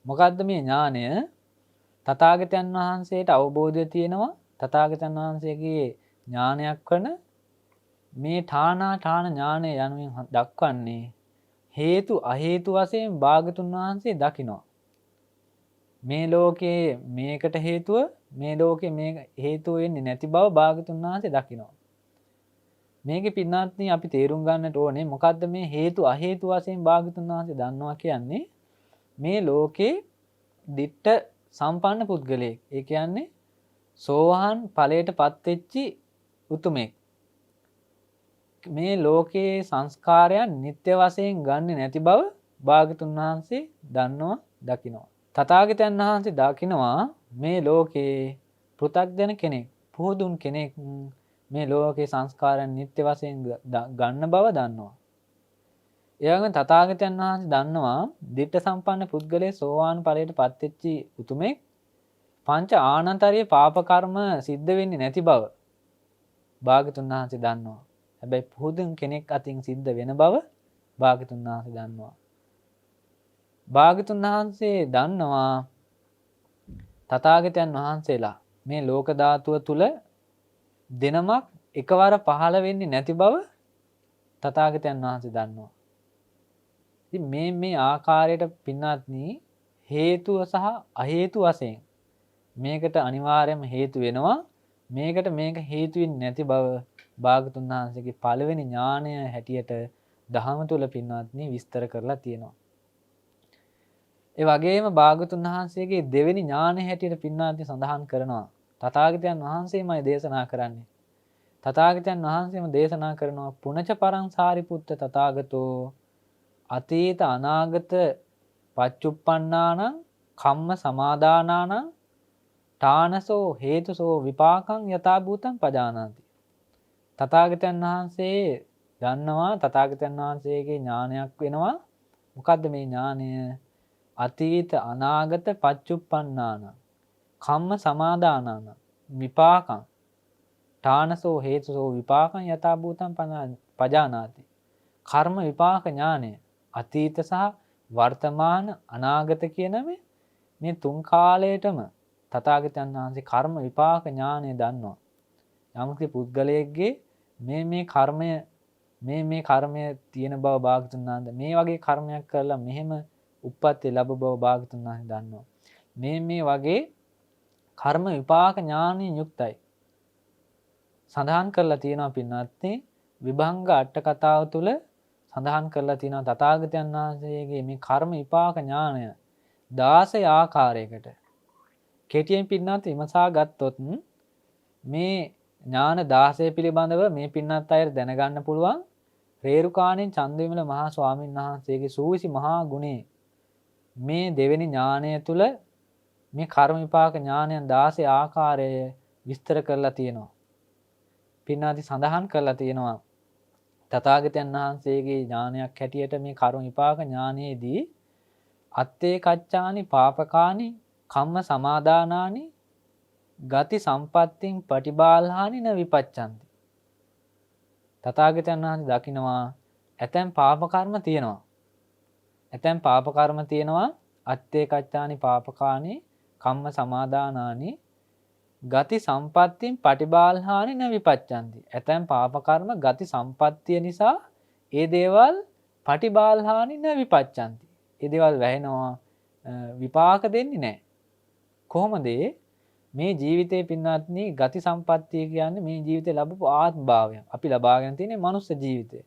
මොකද්ද මේ ඥානය? තථාගතයන් වහන්සේට අවබෝධය තියෙනවා. තථාගතයන් වහන්සේගේ ඥානයක් වන මේ ඨාන ඥානය යනුවෙන් දක්වන්නේ හේතු අහේතු වශයෙන් භාගතුන් වහන්සේ දකිනවා. මේ ලෝකයේ මේකට හේතුව මේ ලෝකයේ මේ හේතුව වෙන්නේ නැති බව භාගතුන් වහන්සේ දකිනවා. මේකේ පින්නාත්නි අපි තේරුම් ගන්නට ඕනේ මොකද්ද මේ හේතු අහේතු වශයෙන් භාගතුන් වහන්සේ දන්නවා කියන්නේ මේ ලෝකේ දිට්ඨ සම්පන්න පුද්ගලයෙක්. ඒ කියන්නේ සෝවාන් ඵලයටපත් වෙච්චි උතුමෙක්. මේ ලෝකයේ සංස්කාරයන් නිත්‍ය වශයෙන් ගන්නෙ නැති බව භාගතුන් වහන්සේ දන්නවා දකිනවා. තථාගතයන් වහන්සේ දකිනවා මේ ලෝකේ පෘථග්ජන කෙනෙක්, පුහුදුන් කෙනෙක් මේ ලෝකේ සංස්කාරයන් නිත්‍ය වශයෙන් ගන්න බව දන්නවා. එයාගෙන තථාගතයන් වහන්සේ දන්නවා දිට්ඨ සම්පන්න පුද්ගලයා සෝවාන් ඵලයටපත් වෙච්චි උතුමෙක් පංච ආනන්තරීය පාප කර්ම සිද්ධ වෙන්නේ නැති බව භාගතුන් වහන්සේ දන්නවා. හැබැයි පුහුදුන් කෙනෙක් අතින් සිද්ධ වෙන බව භාගතුන් වහන්සේ දන්නවා. භාගතුන් වහන්සේ දන්නවා තථාගතයන් වහන්සේලා මේ ලෝක ධාතුව තුල දිනමක් එකවර පහළ වෙන්නේ නැති බව තථාගතයන් වහන්සේ දන්නවා. ඉතින් මේ ආකාරයට පින්වත්නි හේතුව සහ අහේතු වශයෙන් මේකට අනිවාර්යයෙන්ම හේතු වෙනවා. මේකට මේක හේතු වෙන්නේ නැති බව භාගතුන් වහන්සේගේ පළවෙනි ඥානය හැටියට දහම තුල පින්වත්නි විස්තර කරලා තියෙනවා. ඒ වගේම භාගතුන් වහන්සේගේ දෙවෙනි ඥානය හැටියට පින්වත්නි සඳහන් කරනවා තථාගතයන් වහන්සේමයි දේශනා කරන්නේ. තථාගතයන් වහන්සේම දේශනා කරනවා පුනච පරං සාරිපුත්ත තථාගතෝ අතීත අනාගත පච්චුප්පන්නානං කම්ම සමාදානානං ඨානසෝ හේතුසෝ විපාකං යථා භූතං පජානාති. තථාගතයන් වහන්සේ දන්නවා තථාගතයන් වහන්සේගේ ඥානයක් වෙනවා. මොකද්ද මේ ඥානය? අතීත අනාගත පච්චුප්පන්නානං කම්ම සමාදානානං විපාකං ඨානසෝ හේතුසෝ විපාකං යථා භූතං පජානාති. කර්ම විපාක ඥානය අතීත සහ වර්තමාන අනාගත කියන මේ තුන් කාලයටම තථාගතයන් වහන්සේ කර්ම විපාක ඥානය දන්නවා. යම්කිසි පුද්ගලයෙක්ගේ මේ කර්මය තියෙන බව භාගතුන් වහන්සේ මේ වගේ කර්මයක් කරලා මෙහෙම උප්පත්ති ලැබ බව භාගතුන් වහන්සේ දන්නවා. මේ වගේ කර්ම විපාක ඥානයෙන් යුක්තයි. සඳහන් කරලා තියෙනවා පින්වත්නි විභංග අට කතාව තුළ සඳහන් කරලා තියෙනවා තථාගතයන් වහන්සේගේ මේ කර්ම විපාක ඥානය 16 ආකාරයකට කෙටියෙන් පින්නත් විමසා ගත්තොත් මේ ඥාන 16 පිළිබඳව මේ පින්නත් අයට දැනගන්න පුළුවන් රේරුකාණෙන් චන්දවිමල මහා ස්වාමීන් වහන්සේගේ සූවිසි මහා ගුණේ මේ දෙවෙනි ඥානය තුල මේ කර්ම විපාක ඥානයන් 16 ආකාරය විස්තර කරලා තියෙනවා. පින්නාදි සඳහන් කරලා තියෙනවා තථාගතයන් වහන්සේගේ ඥානයක් හැටියට මේ කර්ම විපාක ඥානයේදී අත්තේ කච්චානි පාපකානි කම්ම සමාදානානි ගති සම්පත්තින් පටිබාලහානි න විපච්ඡන්ති. තථාගතයන් වහන්සේ දකිනවා ඇතැම් පාප කර්ම තියෙනවා. ඇතැම් පාප කර්ම තියෙනවා අත්තේ කච්චානි පාපකානි කම්ම සමාදානානි ගති සම්පත්තින් පටිබාලහානි න විපච්ඡන්ති. ඇතැම් පාප කර්ම ගති සම්පත්තිය නිසා ඒ දේවල් පටිබාලහානි න විපච්ඡන්ති. ඒ දේවල් වැහෙනවා විපාක දෙන්නේ නැහැ. කොහොමද මේ ජීවිතේ පින්වත්නි ගති සම්පත්තිය කියන්නේ මේ ජීවිතේ ලැබපු ආත්ම භාවය. අපි ලබාගෙන තියෙන මනුස්ස ජීවිතය.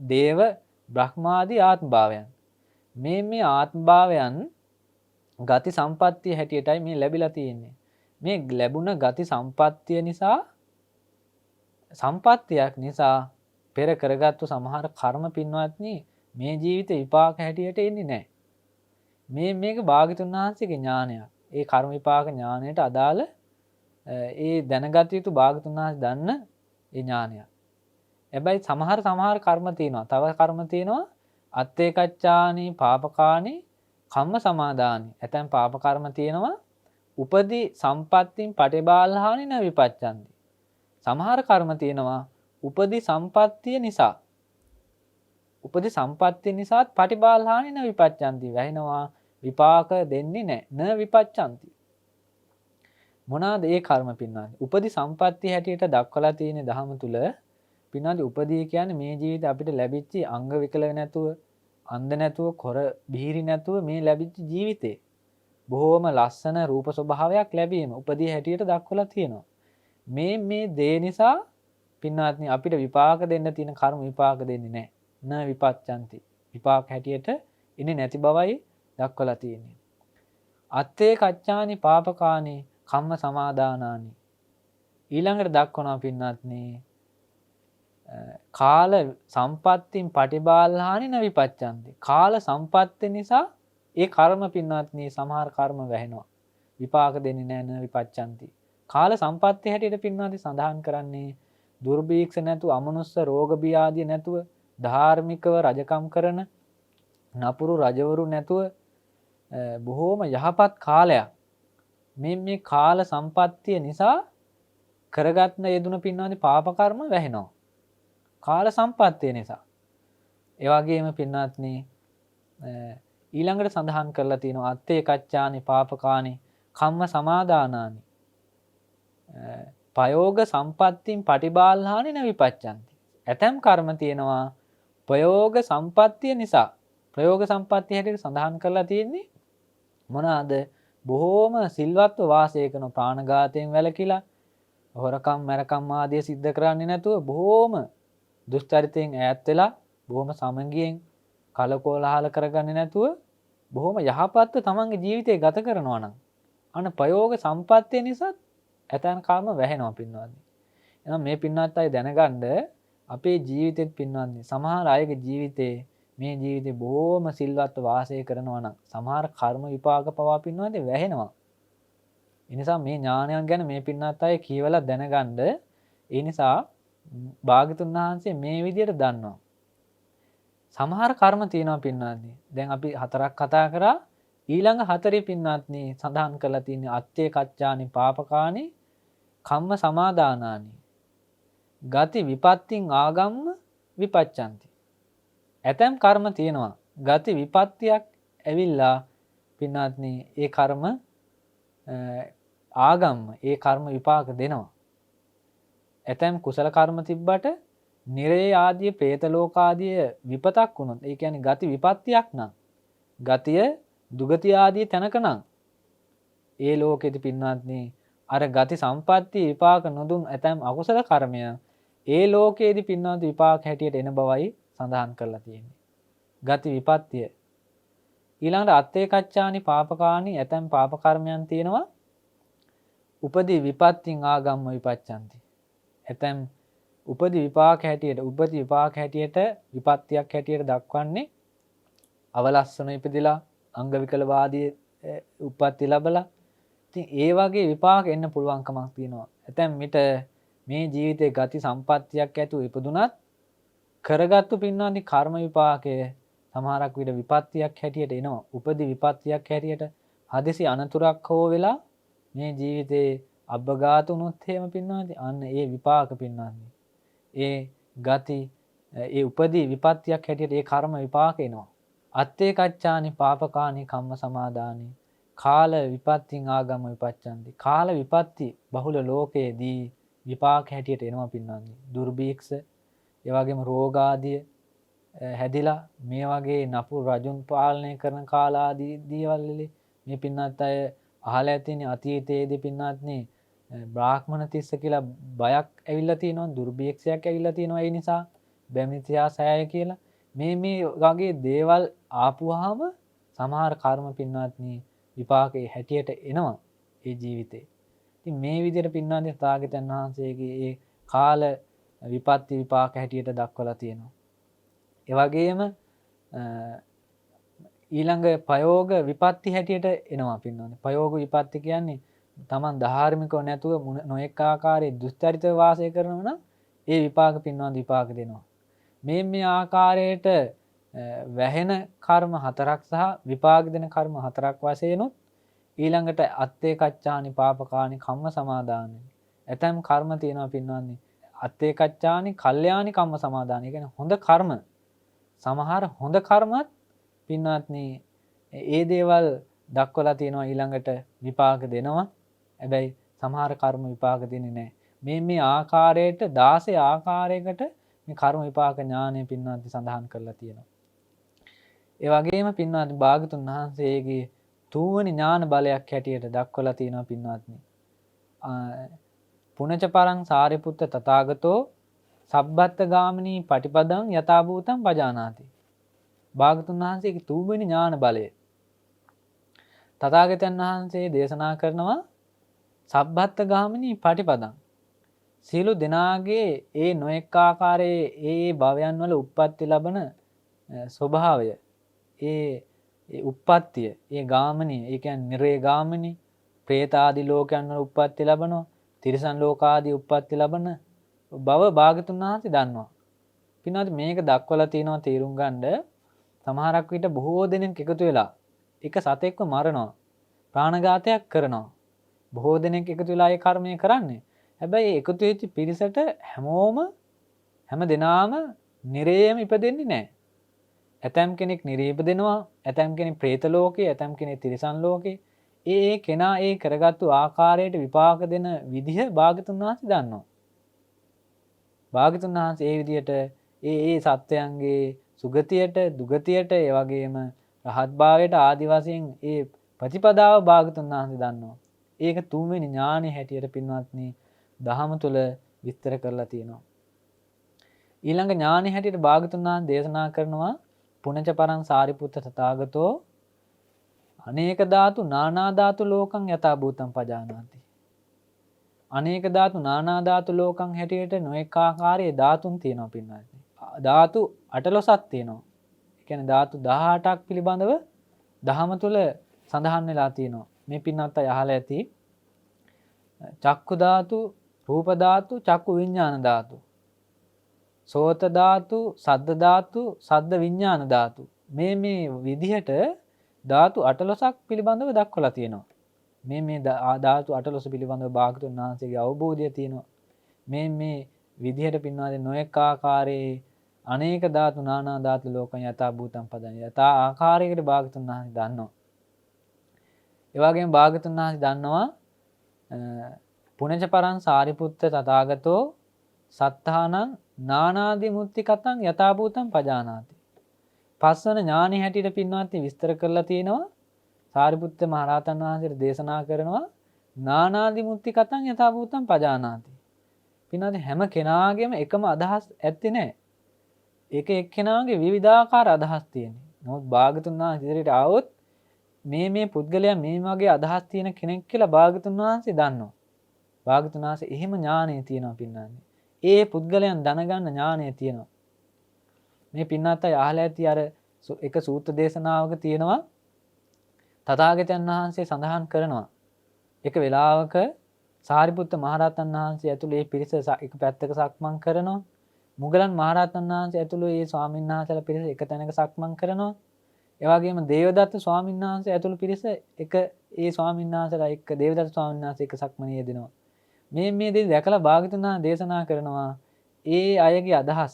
දේව බ්‍රහ්මාදී ආත්ම භාවයන්. මේ ආත්ම භාවයන් ගති සම්පත්තිය හැටියටයි මේ ලැබිලා තියෙන්නේ. මේ ලැබුණ ගති සම්පත්තිය නිසා සම්පත්තියක් නිසා පෙර කරගත්තු සමහර කර්ම පින්වත්නි මේ ජීවිතේ විපාක හැටියට එන්නේ නැහැ. මේක භාග්‍යතුන් වහන්සේගේ ඥානයක්. ඒ කර්ම විපාක ඥානයට අදාළ ඒ දැනගත යුතු භාග්‍යතුන් වහන්සේ දන්න ඒ ඥානයක්. හැබැයි සමහර කර්ම තියෙනවා. තව කර්ම තියෙනවා අත්තේ කච්චානි පාපකානි කම්ම සමාදානි. ඇතැම් පාප කර්ම තියෙනවා උපදී සම්පත්තින් පටිබාලහානි න විපච්ඡන්ති. සමහර කර්ම තියෙනවා උපදී සම්පත්තිය නිසා පටිබාලහානි න විපච්ඡන්ති. වැහෙනවා විපාක දෙන්නේ නැහැ. න විපච්ඡන්ති. මොනවාද ඒ කර්ම පින්නාදී? උපදී සම්පත්තිය හැටියට දක්වලා තියෙන ධහම තුල පින්නාදී උපදී කියන්නේ මේ ජීවිතේ අපිට ලැබිච්ච අංග විකල නැතුව, අන්ධ නැතුව, කොර බිහිරි නැතුව මේ ලැබිච්ච ජීවිතේ බොහෝම ලස්සන රූප ස්වභාවයක් ලැබීම උපදී හැටියට දක්වලා තියෙනවා. මේ දේ නිසා පින්නාත්නි අපිට විපාක දෙන්න තියෙන කර්ම විපාක දෙන්නේ නැහැ. න විපච්ඡන්ති. විපාක හැටියට ඉන්නේ නැති බවයි දක්වලා තියෙන්නේ. අත්තේ කච්චානි පාපකානි කම්ම සමාදානානි. ඊළඟට දක්වනවා පින්නාත්නි කාල සම්පත්තින් පටිබාලහානි න විපච්ඡන්ති. කාල සම්පත්තිය නිසා ඒ කර්ම පින්වත්නි සමහර කර්ම වැහෙනවා. විපාක දෙන්නේ නැහැ න විපච්ඡන්ති. කාල සම්පත්තිය හැටියට පින්වත්නි සඳහන් කරන්නේ දුර්භීක්ෂ නැතුව, අමනුස්ස රෝග බිය ආදී නැතුව, ධාර්මිකව රජකම් කරන නපුරු රජවරු නැතුව බොහෝම යහපත් කාලයක්. මේ කාල සම්පත්තිය නිසා කරගත්න යෙදුන පින්වත්නි පාප කර්ම වැහෙනවා. කාල සම්පත්තිය නිසා. ඒ වගේම පින්වත්නි ඊළඟට සඳහන් කරලා තියෙනවා අත්තේ කච්චානි පාපකානි කම්ම සමාදානානි පයෝග සම්පත්තින් පටිබාලහානි න විපච්ඡන්ති. ඇතැම් කර්ම තියෙනවා ප්‍රයෝග සම්පත්තිය නිසා. ප්‍රයෝග සම්පත්තිය හැටියට සඳහන් කරලා තියෙන්නේ මොනවාද? බොහෝම සිල්වත්ව වාසය කරන, ප්‍රාණඝාතයෙන් වැළකීලා, හොරකම් මරකම් ආදී සිද්ධ කරන්නේ නැතුව බොහෝම දුෂ්චරිතයෙන් ඈත් වෙලා, බොහෝම සමගියෙන් කලකෝලහල කරගන්නේ නැතුව බොහොම යහපත්ව තමන්ගේ ජීවිතය ගත කරනවා නම් අන්න ප්‍රයෝග සම්පත්තිය නිසා ඇතැම් කර්ම වැහෙනවා පින්වත්නි. එහෙනම් මේ පින්වත් අය දැනගන්න අපේ ජීවිතෙත් පින්වත්නි සමහර අයගේ ජීවිතේ මේ ජීවිතේ බොහොම සිල්වත්ව වාසය කරනවා නම් සමහර කර්ම විපාක පවා පින්වත්නි වැහෙනවා. ඒ නිසා මේ ඥානයන් ගැන මේ පින්වත් අය කියවලා දැනගන්න. ඒ නිසා භාග්‍යතුන් වහන්සේ මේ විදිහට දන්නවා. සමහර කර්ම තියෙනවා පින්වත්නි. දැන් අපි හතරක් කතා කරා. ඊළඟ හතරේ පින්වත්නි සඳහන් කරලා තියෙන්නේ අත්තේ කච්චානි පාපකානි කම්ම සමාදානානි ගති විපත්තිං ආගම්ම විපච්ඡanti. ඇතැම් කර්ම තියෙනවා. ගති විපත්තියක් ඇවිල්ලා පින්වත්නි ඒ කර්ම ආගම්ම ඒ කර්ම විපාක දෙනවා. ඇතැම් කුසල කර්ම තිබ්බට නිරේ ආදී പ്രേත ලෝක ආදී විපතක් වුණොත් ඒ කියන්නේ ගති විපත්තියක් නම් ගතිය දුගති ආදී තැනක නම් ඒ ලෝකෙදි පින්වත්නි අර ගති සම්පatti විපාක නොදුන් ඇතැම් අකුසල කර්මය ඒ ලෝකයේදි පින්වත්නි විපාක හැටියට එන බවයි සඳහන් කරලා තියෙන්නේ. ගති විපත්තිය ඊළඟට අත්තේ කච්චානි පාපකානි ඇතැම් පාප කර්මයන් තියෙනවා උපදී විපත්තිං ආගම්ම විපච්ඡanti. ඇතැම් උපදී විපාක හැටියට විපත්තියක් හැටියට දක්වන්නේ අවලස්සන ඉපදිලා අංග විකල වාදී උප්පත්ති ලැබලා. ඉතින් ඒ වගේ විපාක එන්න පුළුවන්කමක් තියෙනවා. ඇතැම් විට මේ ජීවිතේ ගති සම්පත්තියක් ඇතුව ඉපදුනත් කරගත්තු පින්වත්නි කර්ම විපාකය සමහරක් විට විපත්තියක් හැටියට එනවා. උපදී විපත්තියක් හැටියට හදිසි අනතුරක් හෝ වෙලා මේ ජීවිතේ අබ්බගාත වුණොත් එහෙම පින්වත්නි අන්න ඒ විපාක පින්වත්නි ඒ ගති ඒ උපදී විපත්තියක් හැටියට ඒ කර්ම විපාක එනවා. අත්තේ කච්චානි පාපකානි කම්ම සමාදානි කාල විපත්තිං ආගම විපච්ඡanti. කාල විපත්ති බහුල ලෝකයේදී විපාක හැටියට එනවා පින්වත්නි. දුර්භීක්ෂ ඒ වගේම රෝග ආදී හැදිලා මේ වගේ නපුරු රජුන් පාලනය කරන කාල ආදී දේවල් මේ පින්වත් අය අහලා ඇතිනේ අතීතයේදී පින්වත්නි බ්‍රාහ්මණ තිස්ස කියලා බයක් ඇවිල්ලා තියෙනවා දුර්භීක්ෂයක් ඇවිල්ලා තියෙනවා ඒ නිසා බැමිතියාසයය කියලා මේ වගේ දේවල් ආපුවාම සමහර කර්ම පින්වත්නි විපාකේ හැටියට එනවා ඒ ජීවිතේ. ඉතින් මේ විදිහට පින්වත්නි තථාගතයන් වහන්සේගේ ඒ කාල විපත්ති විපාක හැටියට දක්වලා තියෙනවා. ඒ වගේම ඊළඟ ප්‍රයෝග විපත්ති හැටියට එනවා පින්වත්නි. ප්‍රයෝග විපත්ති කියන්නේ තමන් ධාර්මිකව නැතුව නොඑක ආකාරයේ දුස්චරිතව වාසය කරනවා නම් ඒ විපාක පින්වත්නි විපාක දෙනවා. මේ ආකාරයට වැහෙන කර්ම හතරක් සහ විපාක දෙන කර්ම හතරක් වශයෙන් ඊළඟට අත්තේ කච්චානි පාපකානි කම්ම සමාදානයි. ඇතැම් කර්ම තියෙනවා පින්වත්නි. අත්තේ කච්චානි කල්යාණි කම්ම සමාදානයි. කියන්නේ හොඳ කර්ම. සමහර හොඳ කර්මත් පින්වත්නි ඒ දේවල් දක්වලා තියෙනවා ඊළඟට විපාක දෙනවා. හැබැයි සමහර කර්ම විපාක දෙන්නේ නැහැ. මේ ආකාරයට 16 ආකාරයකට මේ කර්ම විපාක ඥානය පින්වත්නි සඳහන් කරලා තියෙනවා. ඒ වගේම පින්වත්නි භාගතුන් වහන්සේගේ තුන්වෙනි ඥාන බලයක් හැටියට දක්වලා තියෙනවා පින්වත්නි. පුනච පරං සාරිපුත්ත තථාගතෝ සබ්බත්ත ගාමිනී පටිපදං යථා භූතං පජානාති. භාගතුන් වහන්සේගේ තුන්වෙනි ඥාන බලය තථාගතයන් වහන්සේ දේශනා කරනවා සබ්බත්ත ගාමිනී පටිපදං. සියලු දෙනාගේ ඒ නොඑක ආකාරයේ ඒ භවයන් වල උප්පත්ති ලබන ස්වභාවය ඒ උප්පත්තිය ඒ ගාමිනී ඒ කියන්නේ නිරේ ගාමිනී പ്രേත ආදී ලෝකයන් වල උප්පත්ති ලබනවා තිරිසන් ලෝක ආදී උප්පත්ති ලබන බව භාගතුන් වහන්සේ දන්නවා. පින්වත් මේක දක්වලා තියෙනවා තේරුම් ගන්න. සමහරක් විට බොහෝ දෙනෙක් එකතු වෙලා එක සතෙක්ව මරනවා ප්‍රාණඝාතයක් කරනවා. බොහෝ දෙනෙක් එකතු වෙලා ඒ කර්මය කරන්නේ. හැබැයි එකතු වෙච්ච පිරිසට හැම දෙනාම නිරේයම ඉපදෙන්නේ නැහැ. ඇතැම් කෙනෙක් නිරේ ඉපදෙනවා, ඇතැම් කෙනෙක් പ്രേත ලෝකේ, ඇතැම් කෙනෙක් තිරිසන් ලෝකේ. ඒ කෙනා ඒ කරගත්තු ආකාරයට විපාක දෙන විදිහ භාගතුන් වහන්සේ දන්නවා. භාගතුන් වහන්සේ ඒ විදිහට ඒ සත්වයන්ගේ සුගතියට, දුගතියට, ඒ වගේම රහත් භාවයට ආදි වශයෙන් ඒ ප්‍රතිපදාව භාගතුන් වහන්සේ දන්නවා. ඒක තුන්වෙනි ඥානෙ හැටියට පින්වත්නි දහම තුල විස්තර කරලා තියෙනවා. ඊළඟ ඥානෙ හැටියට භාගතුන් වහන්සේ දේශනා කරනවා පුනච පරං සාරිපුත්ත තථාගතෝ අනේක ධාතු නානා ධාතු ලෝකං යථා භූතං පජානාති. අනේක ධාතු නානා ධාතු ලෝකං හැටියට නොඑක ආකාරයේ ධාතුන් තියෙනවා පින්වත්නි. ධාතු 18ක් තියෙනවා. ඒ කියන්නේ ධාතු 18ක් පිළිබඳව දහම තුල සඳහන් වෙලා තියෙනවා. මේ පින්වත් අය අහලා ඇති. චක්කු ධාතු, රූප ධාතු, චක්කු විඥාන ධාතු. සෝත ධාතු, සද්ද ධාතු, සද්ද විඥාන ධාතු. මේ විදිහට ධාතු 18ක් පිළිබඳව දක්වලා තියෙනවා. මේ ධාතු 18 පිළිබඳව භාගතුන් වහන්සේගේ අවබෝධය තියෙනවා. මේ විදිහට පින්වාදී නොඑක ආකාරයේ අනේක ධාතු නානා ධාතු ලෝකං යථා භූතං පදං යථා ආකාරයකට භාගතුන් වහන්සේ දන්නවා. ඒ වගේම භාගතුන් වහන්සේ දන්නවා පුණජ පරං සාරිපුත්ත තථාගතෝ සත්තානං නානාදි මුත්‍ති කතං යථා භූතං පජානාති. පස්වන ඥානෙ හැටියට පින්වත්නි විස්තර කරලා තියෙනවා. සාරිපුත්ත මහ රහතන් වහන්සේට දේශනා කරනවා නානාදි මුත්‍ති කතං යථා භූතං පජානාති. පින්වත්නි හැම කෙනාගේම එකම අදහස් ඇත්තේ නැහැ. එක එක්කෙනාගේ විවිධාකාර අදහස් තියෙනවා. නමුත් භාගතුන් වහන්සේ ඉදිරියට ආවොත් මේ පුද්ගලයා මේ වගේ අදහස් තියෙන කෙනෙක් කියලා භාගතුන් වහන්සේ දන්නවා. භාගතුන් වහන්සේ එහෙම ඥානය තියෙනවා පින්වත්නි. ඒ පුද්ගලයන් දැනගන්න ඥානය තියෙනවා. මේ පින්වත් අය අහලා ඇති අර එක සූත්‍ර දේශනාවක තියෙනවා තථාගතයන් වහන්සේ සඳහන් කරනවා එක වෙලාවක සාරිපුත්ත මහරහතන් වහන්සේ ඇතුළු ඒ පිරිස එක පැත්තක සක්මන් කරනවා. මුගලන් මහරහතන් වහන්සේ ඇතුළු ඒ ස්වාමීන් වහන්සේලා පිරිස එක තැනක සක්මන් කරනවා. ඒ වගේම දේවදත්ත ස්වාමීන් වහන්සේ ඇතුළු පිරිස එක ඒ ස්වාමීන් වහන්සේලා එක්ක දේවදත්ත ස්වාමීන් වහන්සේ එක සක්මනේ යෙදෙනවා. මේ දේ දැකලා භාග්‍යවතුන් වහන්සේ දේශනා කරනවා ඒ අයගේ අදහස්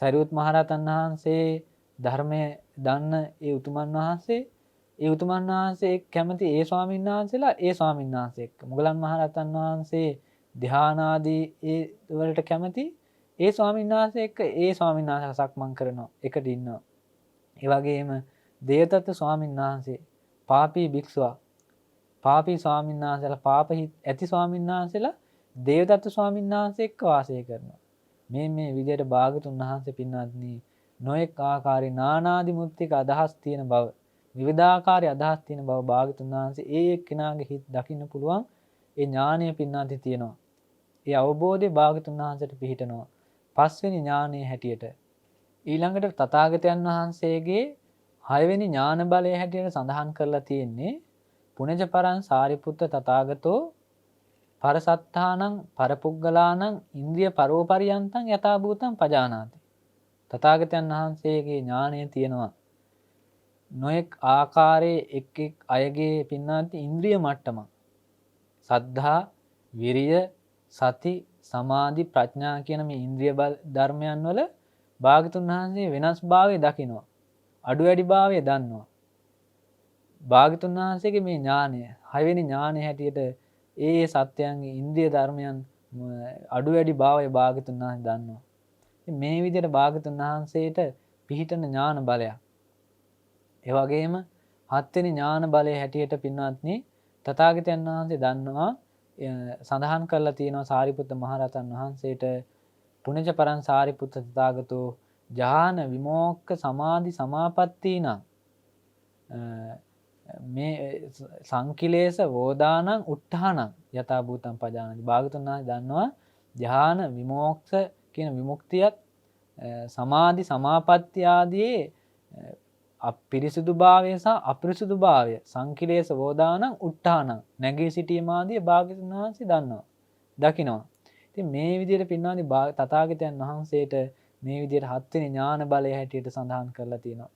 සරියුත් මහරහතන් වහන්සේ ධර්මයේ දන්න ඒ උතුමන් වහන්සේ කැමති ඒ ස්වාමීන් වහන්සේලා ඒ ස්වාමීන් වහන්සේ එක්ක මුගලන් මහරහතන් වහන්සේ ධානාදී ඒ වලට කැමති ඒ ස්වාමීන් වහන්සේ එක්ක ඒ ස්වාමීන් වහන්සේලා සක්මන් කරනවා එකට ඉන්නවා. ඒ වගේම දේවදත්ත ස්වාමීන් වහන්සේ පාපී භික්ෂුවක් පාපී ස්වාමීන් වහන්සේලා පාප ඇති ස්වාමීන් වහන්සේලා දේවදත්ත ස්වාමීන් වහන්සේ එක්ක වාසය කරනවා. මේ විදිහට භාගතුන් වහන්සේ පින්වත්නි නොඑක ආකාරي නානාදි මුත්‍තික අදහස් තියෙන බව විවිධාකාරී අදහස් තියෙන බව භාගතුන් වහන්සේ ඒ එක්කෙනාගේ හිත දකින්න පුළුවන් ඒ ඥානය පින්වත්නි තියෙනවා. ඒ අවබෝධය භාගතුන් වහන්සේට පිහිටනවා. පස්වෙනි ඥානයේ හැටියට ඊළඟට තථාගතයන් වහන්සේගේ 6 වෙනි ඥාන බලය හැටියට සඳහන් කරලා තියෙන්නේ පුණජ පරං සාරිපුත්ත තථාගතෝ පරසත්තානං පරපුග්ගලානං ඉන්ද්‍රිය පරෝපරියන්තං යථා භූතං පජානාති. තථාගතයන් වහන්සේගේ ඥානය තියෙනවා. නොඑක් ආකාරයේ එක් අයගේ පින්නාති ඉන්ද්‍රිය මට්ටම. සද්ධා, විරිය, සති, සමාධි, ප්‍රඥා කියන මේ ඉන්ද්‍රිය ධර්මයන් වල භාගතුන් වහන්සේ වෙනස්භාවය දකිනවා. අඩු වැඩි භාවය දන්නවා. භාගතුන් වහන්සේගේ මේ ඥානය 6 වෙනි ඥානය හැටියට ඒ සත්‍යයන්ගේ ඉන්ද්‍රිය ධර්මයන් අඩු වැඩි භාවය භාගතුන් වහන්සේ දන්නවා. මේ විදිහට භාගතුන් වහන්සේට පිහිටන ඥාන බලයක්. ඒ වගේම 7 වෙනි ඥාන බලයේ හැටියට පින්වත්නි තථාගතයන් වහන්සේ දන්නවා සඳහන් කරලා තියෙනවා සාරිපුත්ත මහරහතන් වහන්සේට පුණජ පරං සාරිපුත්ත තථාගතෝ ඥාන විමෝක්ඛ සමාධි සමාපත්තීන මේ සංකිලේශ වෝදානං උත්ථානං යථා භූතං පජානාති. භාගතුන් වහන්සේ දන්නවා ඥාන විමෝක්ෂ කියන විමුක්තියත් සමාධි සමාපත්තිය ආදී අපිරිසුදු භාවය සහ අපිරිසුදු භාවය සංකිලේශ වෝදානං උත්ථානං නැගී සිටීම ආදී භාගතුන් වහන්සේ දන්නවා දකිනවා. ඉතින් මේ විදිහට පින්නාදී තථාගතයන් වහන්සේට මේ විදිහට 7 වෙනි ඥාන බලය හැටියට සඳහන් කරලා තියෙනවා.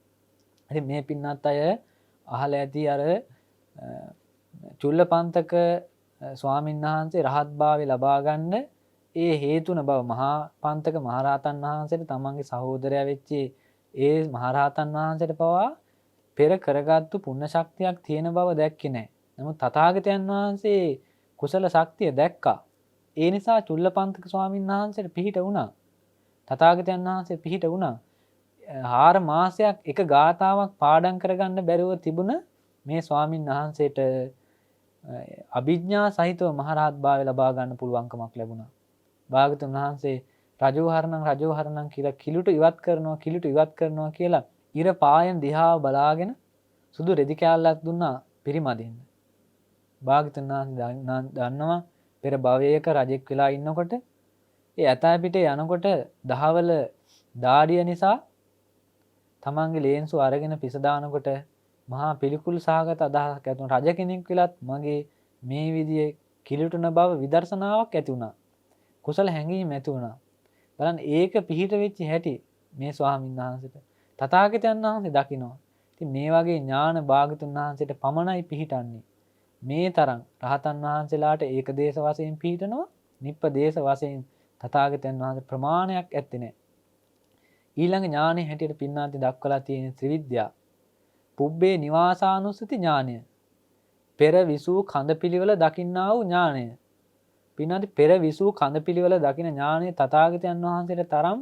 ඉතින් මේ පින්නත් අය අහලා ඇති අර චුල්ලපන්තක ස්වාමීන් වහන්සේ රහත් භාවය ලබා ගන්න ඒ හේතුන බව මහා පන්තක මහරහතන් වහන්සේට තමන්ගේ සහෝදරයා වෙච්ච ඒ මහරහතන් වහන්සේට පවා පෙර කරගත්තු පුණ්‍ය ශක්තියක් තියෙන බව දැක්කේ නැහැ. නමුත් තථාගතයන් වහන්සේ කුසල ශක්තිය දැක්කා. ඒ නිසා චුල්ලපන්තක ස්වාමීන් වහන්සේට පිහිට වුණා. තථාගතයන් වහන්සේ පිහිට වුණා. 4 මාසයක් එක ගාතාවක් පාඩම් කරගන්න බැරුව තිබුණ මේ ස්වාමීන් වහන්සේට අභිඥා සහිතව මහරහත් භාවය ලබා ගන්න පුළුවන්කමක් ලැබුණා. භාගතුන් වහන්සේ රජෝහරණං කියලා කිලුට ඉවත් කරනවා කියලා ඉර පායන දිහාව බලාගෙන සුදු රෙදි කෑල්ලක් දුන්නා පිරිමදින්න. භාගතුන් වහන්සේ දන්නවා පෙර භවයක රජෙක් වෙලා ඉන්නකොට ඒ ඇතා පිටේ යනකොට දහවල දාඩිය නිසා තමන්ගේ ලේන්සු අරගෙන පිස දානකොට මහා පිළිකුල් සහගත අදහසක් ඇති වුණා. රජ කෙනෙක් වෙලත් මගේ මේ විදිහේ කිලුටන බව විදර්ශනාවක් ඇති වුණා. කුසල හැඟීම් ඇති වුණා. බලන්න ඒක පිහිට වෙච්ච හැටි මේ ස්වාමීන් වහන්සේට තථාගතයන් වහන්සේ දකිනවා. ඉතින් මේ වගේ ඥාන භාගතුන් වහන්සේට පමණයි පිහිටන්නේ. මේ තරම් රහතන් වහන්සේලාට ඒක දේශ වශයෙන් පිහිටනවා. නිප්පදේශ වශයෙන් තථාගතයන් වහන්සේ ප්‍රමාණයක් ඇත්තේ නැහැ. ඊළඟ ඥානෙ හැටියට පින්නාති දක්වලා තියෙන ත්‍රිවිද්‍යා. පුබ්බේ නිවාසානුස්සති ඥානය. පෙර විසූ කඳපිලිවල දකින්නා වූ ඥානය. පින්නාති පෙර විසූ කඳපිලිවල දකින ඥානය තථාගතයන් වහන්සේට තරම්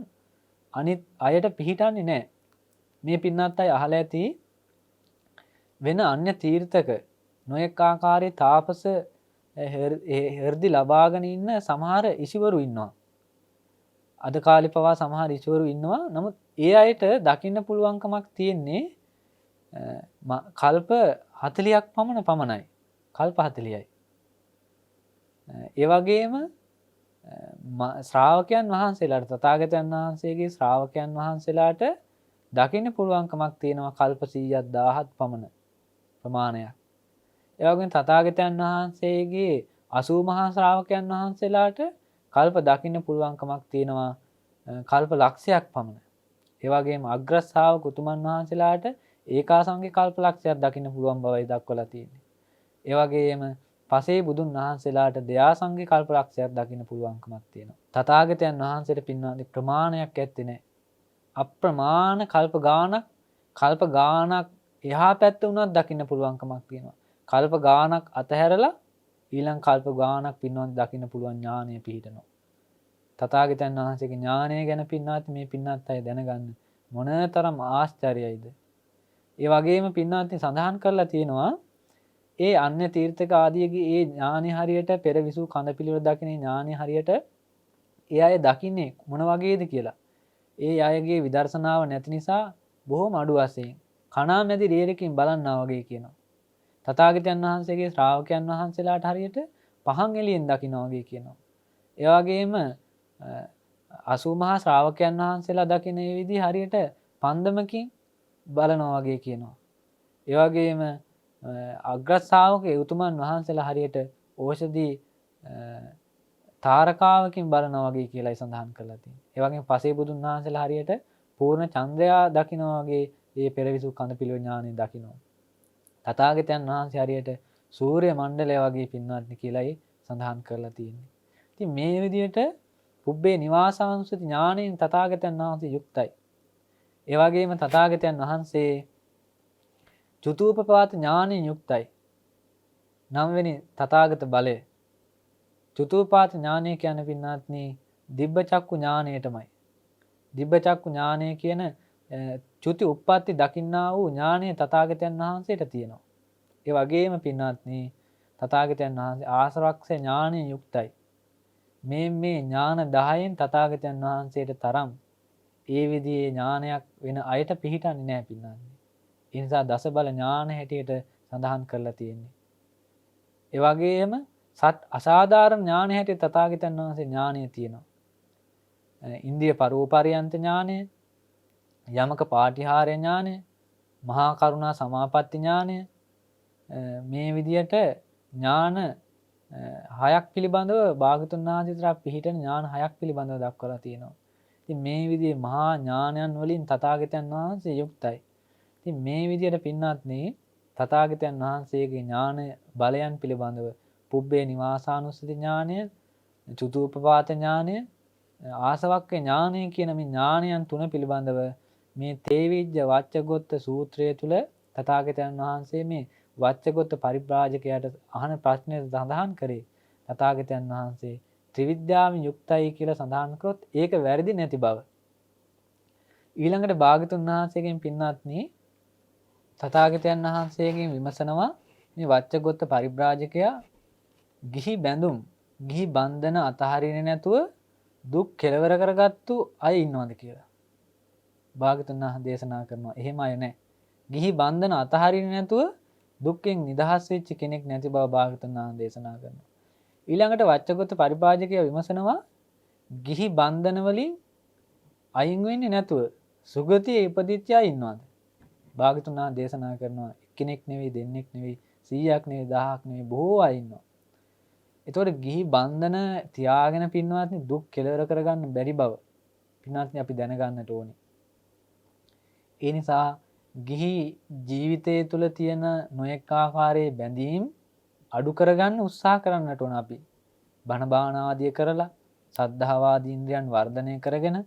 අනිත් අයට පිහිටන්නේ නැහැ. මේ පින්නත් අය අහලා ඇති වෙන අන්‍ය තීර්ථක නොඑක ආකාරයේ තාපස හෘදි ලබාගෙන ඉන්න සමහර ඉසිවරු ඉන්නවා. අද කාලේ පවා සමහර ඉසිවරු ඉන්නවා. නමුත් ඒ අයට දකින්න පුළුවන්කමක් තියෙන්නේ කල්ප 40ක් පමණයි. කල්ප 40යි. ඒ වගේම ශ්‍රාවකයන් වහන්සේලාට තථාගතයන් වහන්සේගේ ශ්‍රාවකයන් වහන්සේලාට දකින්න පුළුවන්කමක් තියෙනවා කල්ප 100ක් 1000ක් පමණ ප්‍රමාණයක්. ඒ වගේම තථාගතයන් වහන්සේගේ 80 මහා ශ්‍රාවකයන් වහන්සේලාට කල්ප දකින්න පුළුවන්කමක් තියෙනවා කල්ප ලක්ෂයක් පමණ. ඒ වගේම අග්‍ර ශ්‍රාවක උතුමන් වහන්සේලාට ඒකාසංගේ කල්ප ලක්ෂයක් දකින්න පුළුවන් බවයි දක්වලා තියෙන්නේ. ඒ වගේම පසේ බුදුන් වහන්සේලාට දයාසංගේ කල්ප ලක්ෂයක් දකින්න පුළුවන්කමක් තියෙනවා. තථාගතයන් වහන්සේට පින්නාදී ප්‍රමාණයක් ඇත්තේ නැහැ. අප්‍රමාණ කල්ප ගානක් එහා පැත්ත උනත් දකින්න පුළුවන්කමක් තියෙනවා. කල්ප ගානක් අතහැරලා ඊළඟ කල්ප ගානක් පින්වත් දකින්න පුළුවන් ඥානය පිහිටනවා. තථාගතයන් වහන්සේගේ ඥානය ගැන පින්වත් මේ පින්වත් අය දැනගන්න මොනතරම් ආශ්චර්යයිද. ඒ වගේම පින්වත් සඳහන් කරලා තියෙනවා ඒ අන්‍ය තීර්ථක ආදීගේ ඒ ඥානි හරියට පෙර විසූ කඳ පිළිවෙල දකින ඥානි හරියට ඒ අය දකින්නේ මොන වගේද කියලා. ඒ අයගේ විදර්ශනාව නැති නිසා බොහොම අඩු වශයෙන් කණා මැදි රේරකින් බලන්නා වගේ කියනවා. තථාගතයන් වහන්සේගේ ශ්‍රාවකයන් වහන්සේලාට හරියට පහන් එළියෙන් දකින්නා වගේ කියනවා. ඒ වගේම 80 මහා ශ්‍රාවකයන් වහන්සේලා දකින මේ විදිහ හරියට පන්දමකින් බලනවා වගේ කියනවා. ඒ වගේම අග්‍ර ශ්‍රාවකේ උතුමන් වහන්සේලා හරියට ඕෂධි තාරකාවකින් බලනවා වගේ කියලායි සඳහන් කරලා තියෙන්නේ. ඒ වගේම පසේ බුදුන් වහන්සේලා හරියට පූර්ණ චන්ද්‍රයා දකිනවා වගේ මේ පෙරවිසු කඳ පිළිවෙල ඥානෙ දකිනවා. තථාගතයන් වහන්සේ හරියට සූර්ය මණ්ඩලය වගේ පින්වත්නි කියලායි සඳහන් කරලා තියෙන්නේ. ඉතින් මේ විදිහට පුබ්බේ නිවාසානුස්සති ඥාණයෙන් තථාගතයන් වහන්සේ යුක්තයි. ඒ වගේම තථාගතයන් වහන්සේ චතුූපපාත ඥාණයෙන් යුක්තයි. 9 වෙනි තථාගත බලය. චතුූපපාත ඥානය කියන්නේ පින්වත්නි දිබ්බ චක්කු ඥාණයටමයි. දිබ්බ චක්කු ඥානය කියන චුති උප්පත්ති දකින්නා වූ ඥානය තථාගතයන් වහන්සේට තියෙනවා. ඒ වගේම පින්වත්නි තථාගතයන් වහන්සේ ආශ්‍රවක්ෂ ඥානයෙන් යුක්තයි. මේ ඥාන 10න් තථාගතයන් වහන්සේට තරම් ඒ විදිහේ ඥානයක් වෙන අයට පිහිටන්නේ නැහැ පින්වත්නි. ඒ නිසා දස බල ඥාන හැටියට සඳහන් කරලා තියෙන්නේ. ඒ වගේම අසාධාරණ ඥාන හැටියට තථාගතයන් වහන්සේ ඥානය තියෙනවා. ඉන්ද්‍රිය පරෝපරියන්ත ඥානය, යමක පාටිහාර ඥානය, මහා කරුණා සමාපatti ඥානය, මේ විදියට ඥාන 6ක් පිළිබඳව භාගතුන් වහන්සේලා පිළිහිටන ඥාන 6ක් පිළිබඳව දක්වලා තියෙනවා. ඉතින් මේ විදිහේ මහා ඥානයන් වලින් තථාගතයන් වහන්සේ යුක්තයි. ඉතින් මේ විදියට පින්වත්නි තථාගතයන් වහන්සේගේ ඥාන බලයන් පිළිබඳව පුබ්බේ නිවාසානුස්සති ඥානය, චතුූපපාත ඥානය, ආසවක්ඛ ඥානය කියන මේ ඥානයන් තුන පිළිබඳව මේ තේවිජ්ජ වච්චගොත්ත සූත්‍රය තුල තථාගතයන් වහන්සේ මේ වච්චගොත්ත පරිබ්‍රාජකයාට අහන ප්‍රශ්නය සඳහන් කරේ තථාගතයන් වහන්සේ ත්‍රිවිද්‍යාවෙන් යුක්තයි කියලා සඳහන් කරොත් ඒක වැරදි නැති බව. ඊළඟට භාගතුන් වහන්සේගෙන් පින්වත්නි තථාගතයන් වහන්සේගෙන් විමසනවා මේ වච්චගොත්ත පරිබ්‍රාජකයා ගිහි බැඳුම් ගිහි බන්ධන අතහරින්නේ නැතුව දුක් කෙලවර කරගත්තු අය ඉන්නවද කියලා. භාගතුන් වහන්සේ දේශනා කරනවා එහෙම අය නැහැ. ගිහි බන්ධන අතහරින්නේ නැතුව දුක්ෙන් නිදහස් වෙච්ච කෙනෙක් නැති බව භාගතුන් වහන්සේ දේශනා කරනවා. ඊළඟට වච්චගොත්ත පරිබ්‍රාජකයා විමසනවා ගිහි බන්ධන වලින් අයින් වෙන්නේ නැතුව සුගතියේ ඉපදිච්ච අය ඉන්නවද? භාග්‍යතුන් වහන්සේ දේශනා කරනවා එක්කෙනෙක් නෙවෙයි දෙන්නෙක් නෙවෙයි 100ක් නෙවෙයි 1000ක් නෙවෙයි බොහෝ අය ඉන්නවා. ඒතකොට ගිහි බන්ධන තියාගෙන පින්වත්නි දුක් කෙලවර කරගන්න බැරි බව පින්වත්නි අපි දැනගන්නට ඕනේ. ඒ නිසා ගිහි ජීවිතය තුළ තියෙන නොයෙක් ආකාරයේ බැඳීම් අඩු කරගන්න උත්සාහ කරන්නට ඕන අපි. බණ භාවනාදිය කරලා සද්ධාවාදී ඉන්ද්‍රියන් වර්ධනය කරගෙන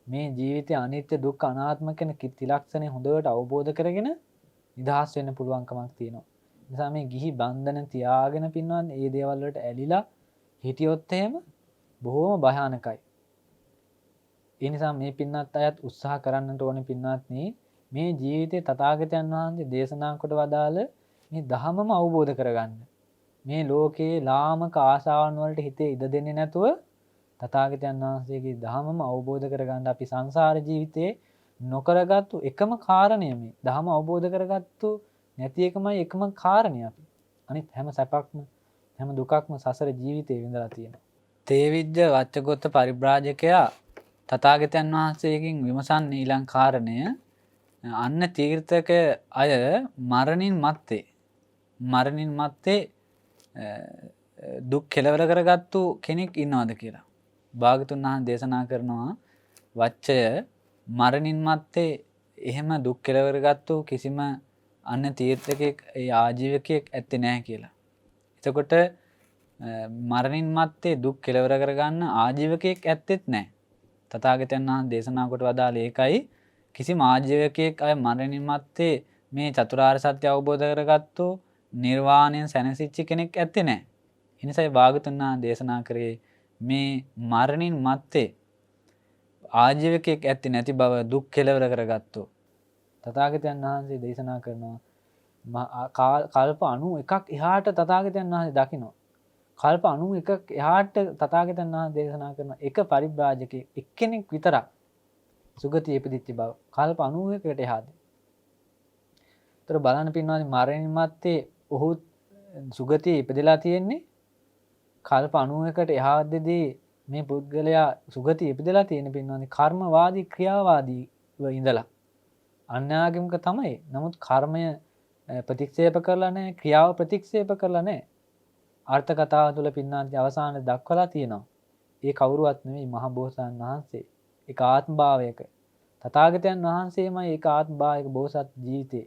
මේ ජීවිතය අනිත්‍ය දුක්ඛ අනාත්ම කියන ත්‍රිලක්ෂණය හොඳට අවබෝධ කරගෙන නිදහස් වෙන්න පුළුවන්කමක් තියෙනවා. නිසා මේ ගිහි බන්ධන තියාගෙන පින්වත් මේ දේවල් වලට ඇලිලා හිටියොත් එහෙම බොහොම භයානකයි. ඒ නිසා මේ පින්වත් අයත් උත්සාහ කරන්නට ඕනේ පින්වත්නි මේ ජීවිතේ තථාගතයන් වහන්සේ දේශනා කොට වදාළ මේ ධහමම අවබෝධ කරගන්න. මේ ලෝකේ ලාමක ආශාවන් වලට හිතේ ඉඩ දෙන්නේ නැතුව තථාගතයන් වහන්සේගේ ධහමම අවබෝධ කරගන්න අපි සංසාර ජීවිතේ නොකරගත්තු එකම කාරණය මේ ධහම අවබෝධ කරගත්තු නැති එකමයි එකම කාරණේ අපි. අනිත් හැම සැපක්ම හැම දුකක්ම සසර ජීවිතේ විඳලා තියෙනවා. තේවිජ්ජ වච්චගොත්ත පරිබ්‍රාජකයා තථාගතයන් වහන්සේගෙන් විමසන්නේ ඊළඟ කාරණය අන්න තීර්ථක අය මරණින් මත්තේ දුක් කෙලවර කරගත්තු කෙනෙක් ඉන්නවද කියලා. භාගතුන් වහන්සේ දේශනා කරනවා වච්චය මරණින් මත්තේ එහෙම දුක් කෙලවර ගත්තු කිසිම අන්න තීර්ථකෙක් ආජීවකයෙක් ඇත්තේ නැහැ කියලා. එතකොට මරණින් මත්තේ දුක් කෙලවර කරගන්න ආජීවකයෙක් ඇත්තෙත් නැහැ. තථාගතයන් වහන්සේ දේශනා කොට වදාළේ ඒකයි කිසිම ආජීවකයෙක් අය මරණින් මත්තේ මේ චතුරාර්ය සත්‍ය අවබෝධ කරගත්තු නිර්වාණයෙන් සැනසෙච්ච කෙනෙක් ඇත්තේ නැහැ. ඒ නිසායි භාගතුන් වහන්සේ දේශනා කරේ මේ මරණින් මත්තේ ආජීවකයෙක් ඇත්තේ නැති බව දුක් කෙලවර කරගත්තු. තථාගතයන් වහන්සේ දේශනා කරනවා කල්ප 91ක් එහාට තථාගතයන් වහන්සේ දකිනවා. කල්ප 91ක් එහාට තථාගතයන් වහන්සේ දේශනා කරන එක පරිබ්‍රාජකෙක් එක්කෙනෙක් විතරක් සුගතිය ඉපදිච්ච බව. කල්ප 91කට එහාදී. ඒතර බලන්න පින්වත්නි මරණින් මත්තේ ඔහු සුගතිය ඉපදලා තියෙන්නේ කල්ප 91කට එහාදීදී මේ පුද්ගලයා සුගතිය ඉපදලා තියෙන පින්වත්නි කර්මවාදී ක්‍රියාවාදීව ඉඳලා අන්‍යාගමික තමයි. නමුත් කර්මය ප්‍රතික්ෂේප කරලා නැහැ, ක්‍රියාව ප්‍රතික්ෂේප කරලා නැහැ. අර්ථ කතාව තුළ පින්වත්නි අවසානයේ දක්වලා තියෙනවා. ඒ කවුරුවත් නෙවෙයි මහ බෝසතාණන් වහන්සේ. ඒක ආත්ම භාවයක. තථාගතයන් වහන්සේමයි ඒක ආත්ම භාවයක බෝසත් ජීවිතේ.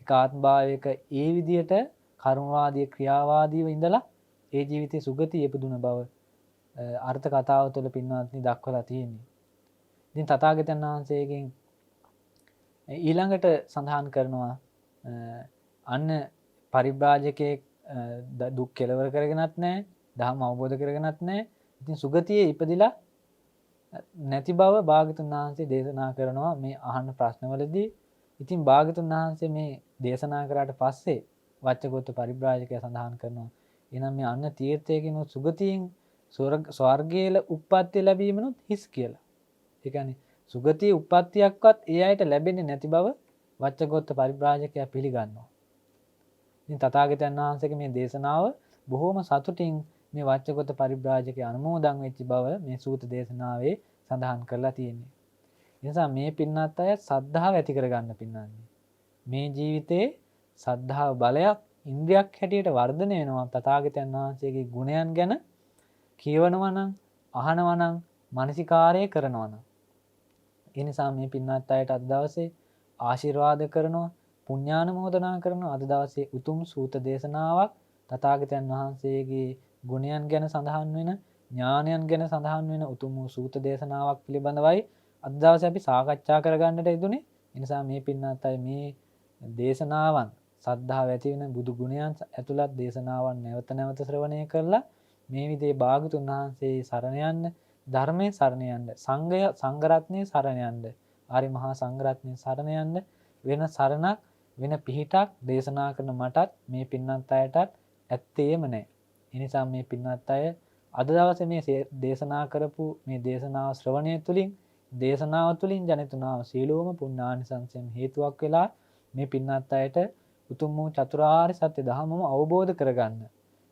ඒක ආත්ම භාවයක ඒ විදියට කර්මවාදී ක්‍රියාවාදීව ඉඳලා ඒ ජීවිතේ සුගතිය ඉපදුන බව අර්ථ කතාව තුළ පින්වත්නි දක්වලා තියෙන්නේ. ඉතින් තථාගතයන් වහන්සේගෙන් ඊළඟට සඳහන් කරනවා අන්න පරිබ්‍රාජකයෙක් දුක් කෙලවර කරගෙනත් නැහැ, ධර්ම අවබෝධ කරගෙනත් නැහැ. ඉතින් සුගතියේ ඉපදිලා නැති බව භාග්‍යතුන් වහන්සේ දේශනා කරනවා මේ අහන ප්‍රශ්නවලදී. ඉතින් භාග්‍යතුන් වහන්සේ මේ දේශනා කරාට පස්සේ වච්චගොත්ත පරිබ්‍රාජකයා සඳහන් කරනවා එහෙනම් මේ අන්න තීර්ථයකින් සුගතියෙන් ස්වර්ගයේ උප්පත්තිය ලැබීමනොත් හිස් කියලා. ඒ කියන්නේ සුගතිය උප්පත්තියක්වත් ඒ අයට ලැබෙන්නේ නැති බව වච්චගොත්ත පරිබ්‍රාජකයා පිළිගන්නවා. ඉතින් තථාගතයන් වහන්සේගේ මේ දේශනාව බොහෝම සතුටින් මේ වච්චගොත්ත පරිබ්‍රාජකයා අනුමෝදන් වෙච්ච බව මේ සූත දේශනාවේ සඳහන් කරලා තියෙන්නේ. ඒ නිසා මේ පින්නත් අය සද්ධාව ඇති කරගන්න පින්නන්නේ. මේ ජීවිතේ සද්ධාව බලයක් ඉන්ද්‍රියක් හැටියට වර්ධනය වෙනවා තථාගතයන් වහන්සේගේ ගුණයන් ගැන කියවනවා නම් අහනවා නම් මානසිකාරය කරනවා නම්. ඒ නිසා මේ පින්නත් අයට අද දවසේ ආශිර්වාද කරනවා පුණ්‍යානුමෝදනා කරනවා. අද දවසේ උතුම් සූත දේශනාවක් තථාගතයන් වහන්සේගේ ගුණයන් ගැන සඳහන් වෙන ඥානයන් ගැන සඳහන් වෙන උතුම් වූ සූත දේශනාවක් පිළිබඳවයි අද දවසේ අපි සාකච්ඡා කරගන්නට යෙදුනේ. ඒ නිසා මේ පින්නත් අය මේ දේශනාවන් සද්ධාව ඇති වෙන බුදු ගුණයන් ඇතුළත් දේශනාවන් නැවත නැවත ශ්‍රවණය කරලා මේ විදිහේ භාගතුන් වහන්සේ සරණ යන්න, ධර්මයේ සරණ යන්න, සංඝ රත්නයේ සරණ යන්න, ආරි මහා සංඝ රත්නයේ සරණ යන්න වෙන සරණක් වෙන පිහිටක් දේශනා කරන මටත් මේ පින්නත් අයටත් ඇත්තේම නැහැ. ඒ නිසා මේ පින්නත් අය අද දවසේ මේ දේශනා කරපු මේ දේශනාව ශ්‍රවණය තුළින් දේශනාව තුළින් ජනිතුනා සීලෝම පුණ්‍යානිසංසයෙන් හේතුවක් වෙලා මේ පින්නත් අයට උතුම් වූ චතුරාර්ය සත්‍ය ධර්මම අවබෝධ කරගන්න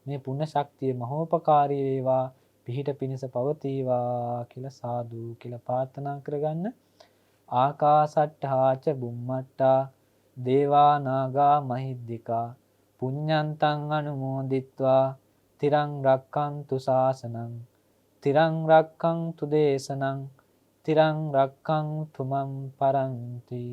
මේ පුණ්‍ය ශක්තිය මහෝපකාරී වේවා, පිහිට පිණිස පවතිවා කියලා සාදු කියලා ප්‍රාර්ථනා කරගන්න. ආකාසට්ඨා ච බුම්මට්ටා දේවා නාග මහිද්దికා පුඤ්ඤන්තං අනුමෝදිත්වා තිරං රක්ඛන්තු ශාසනං තිරං රක්ඛන්තු දේශනං තිරං රක්ඛන්තු මම් පරන්ති.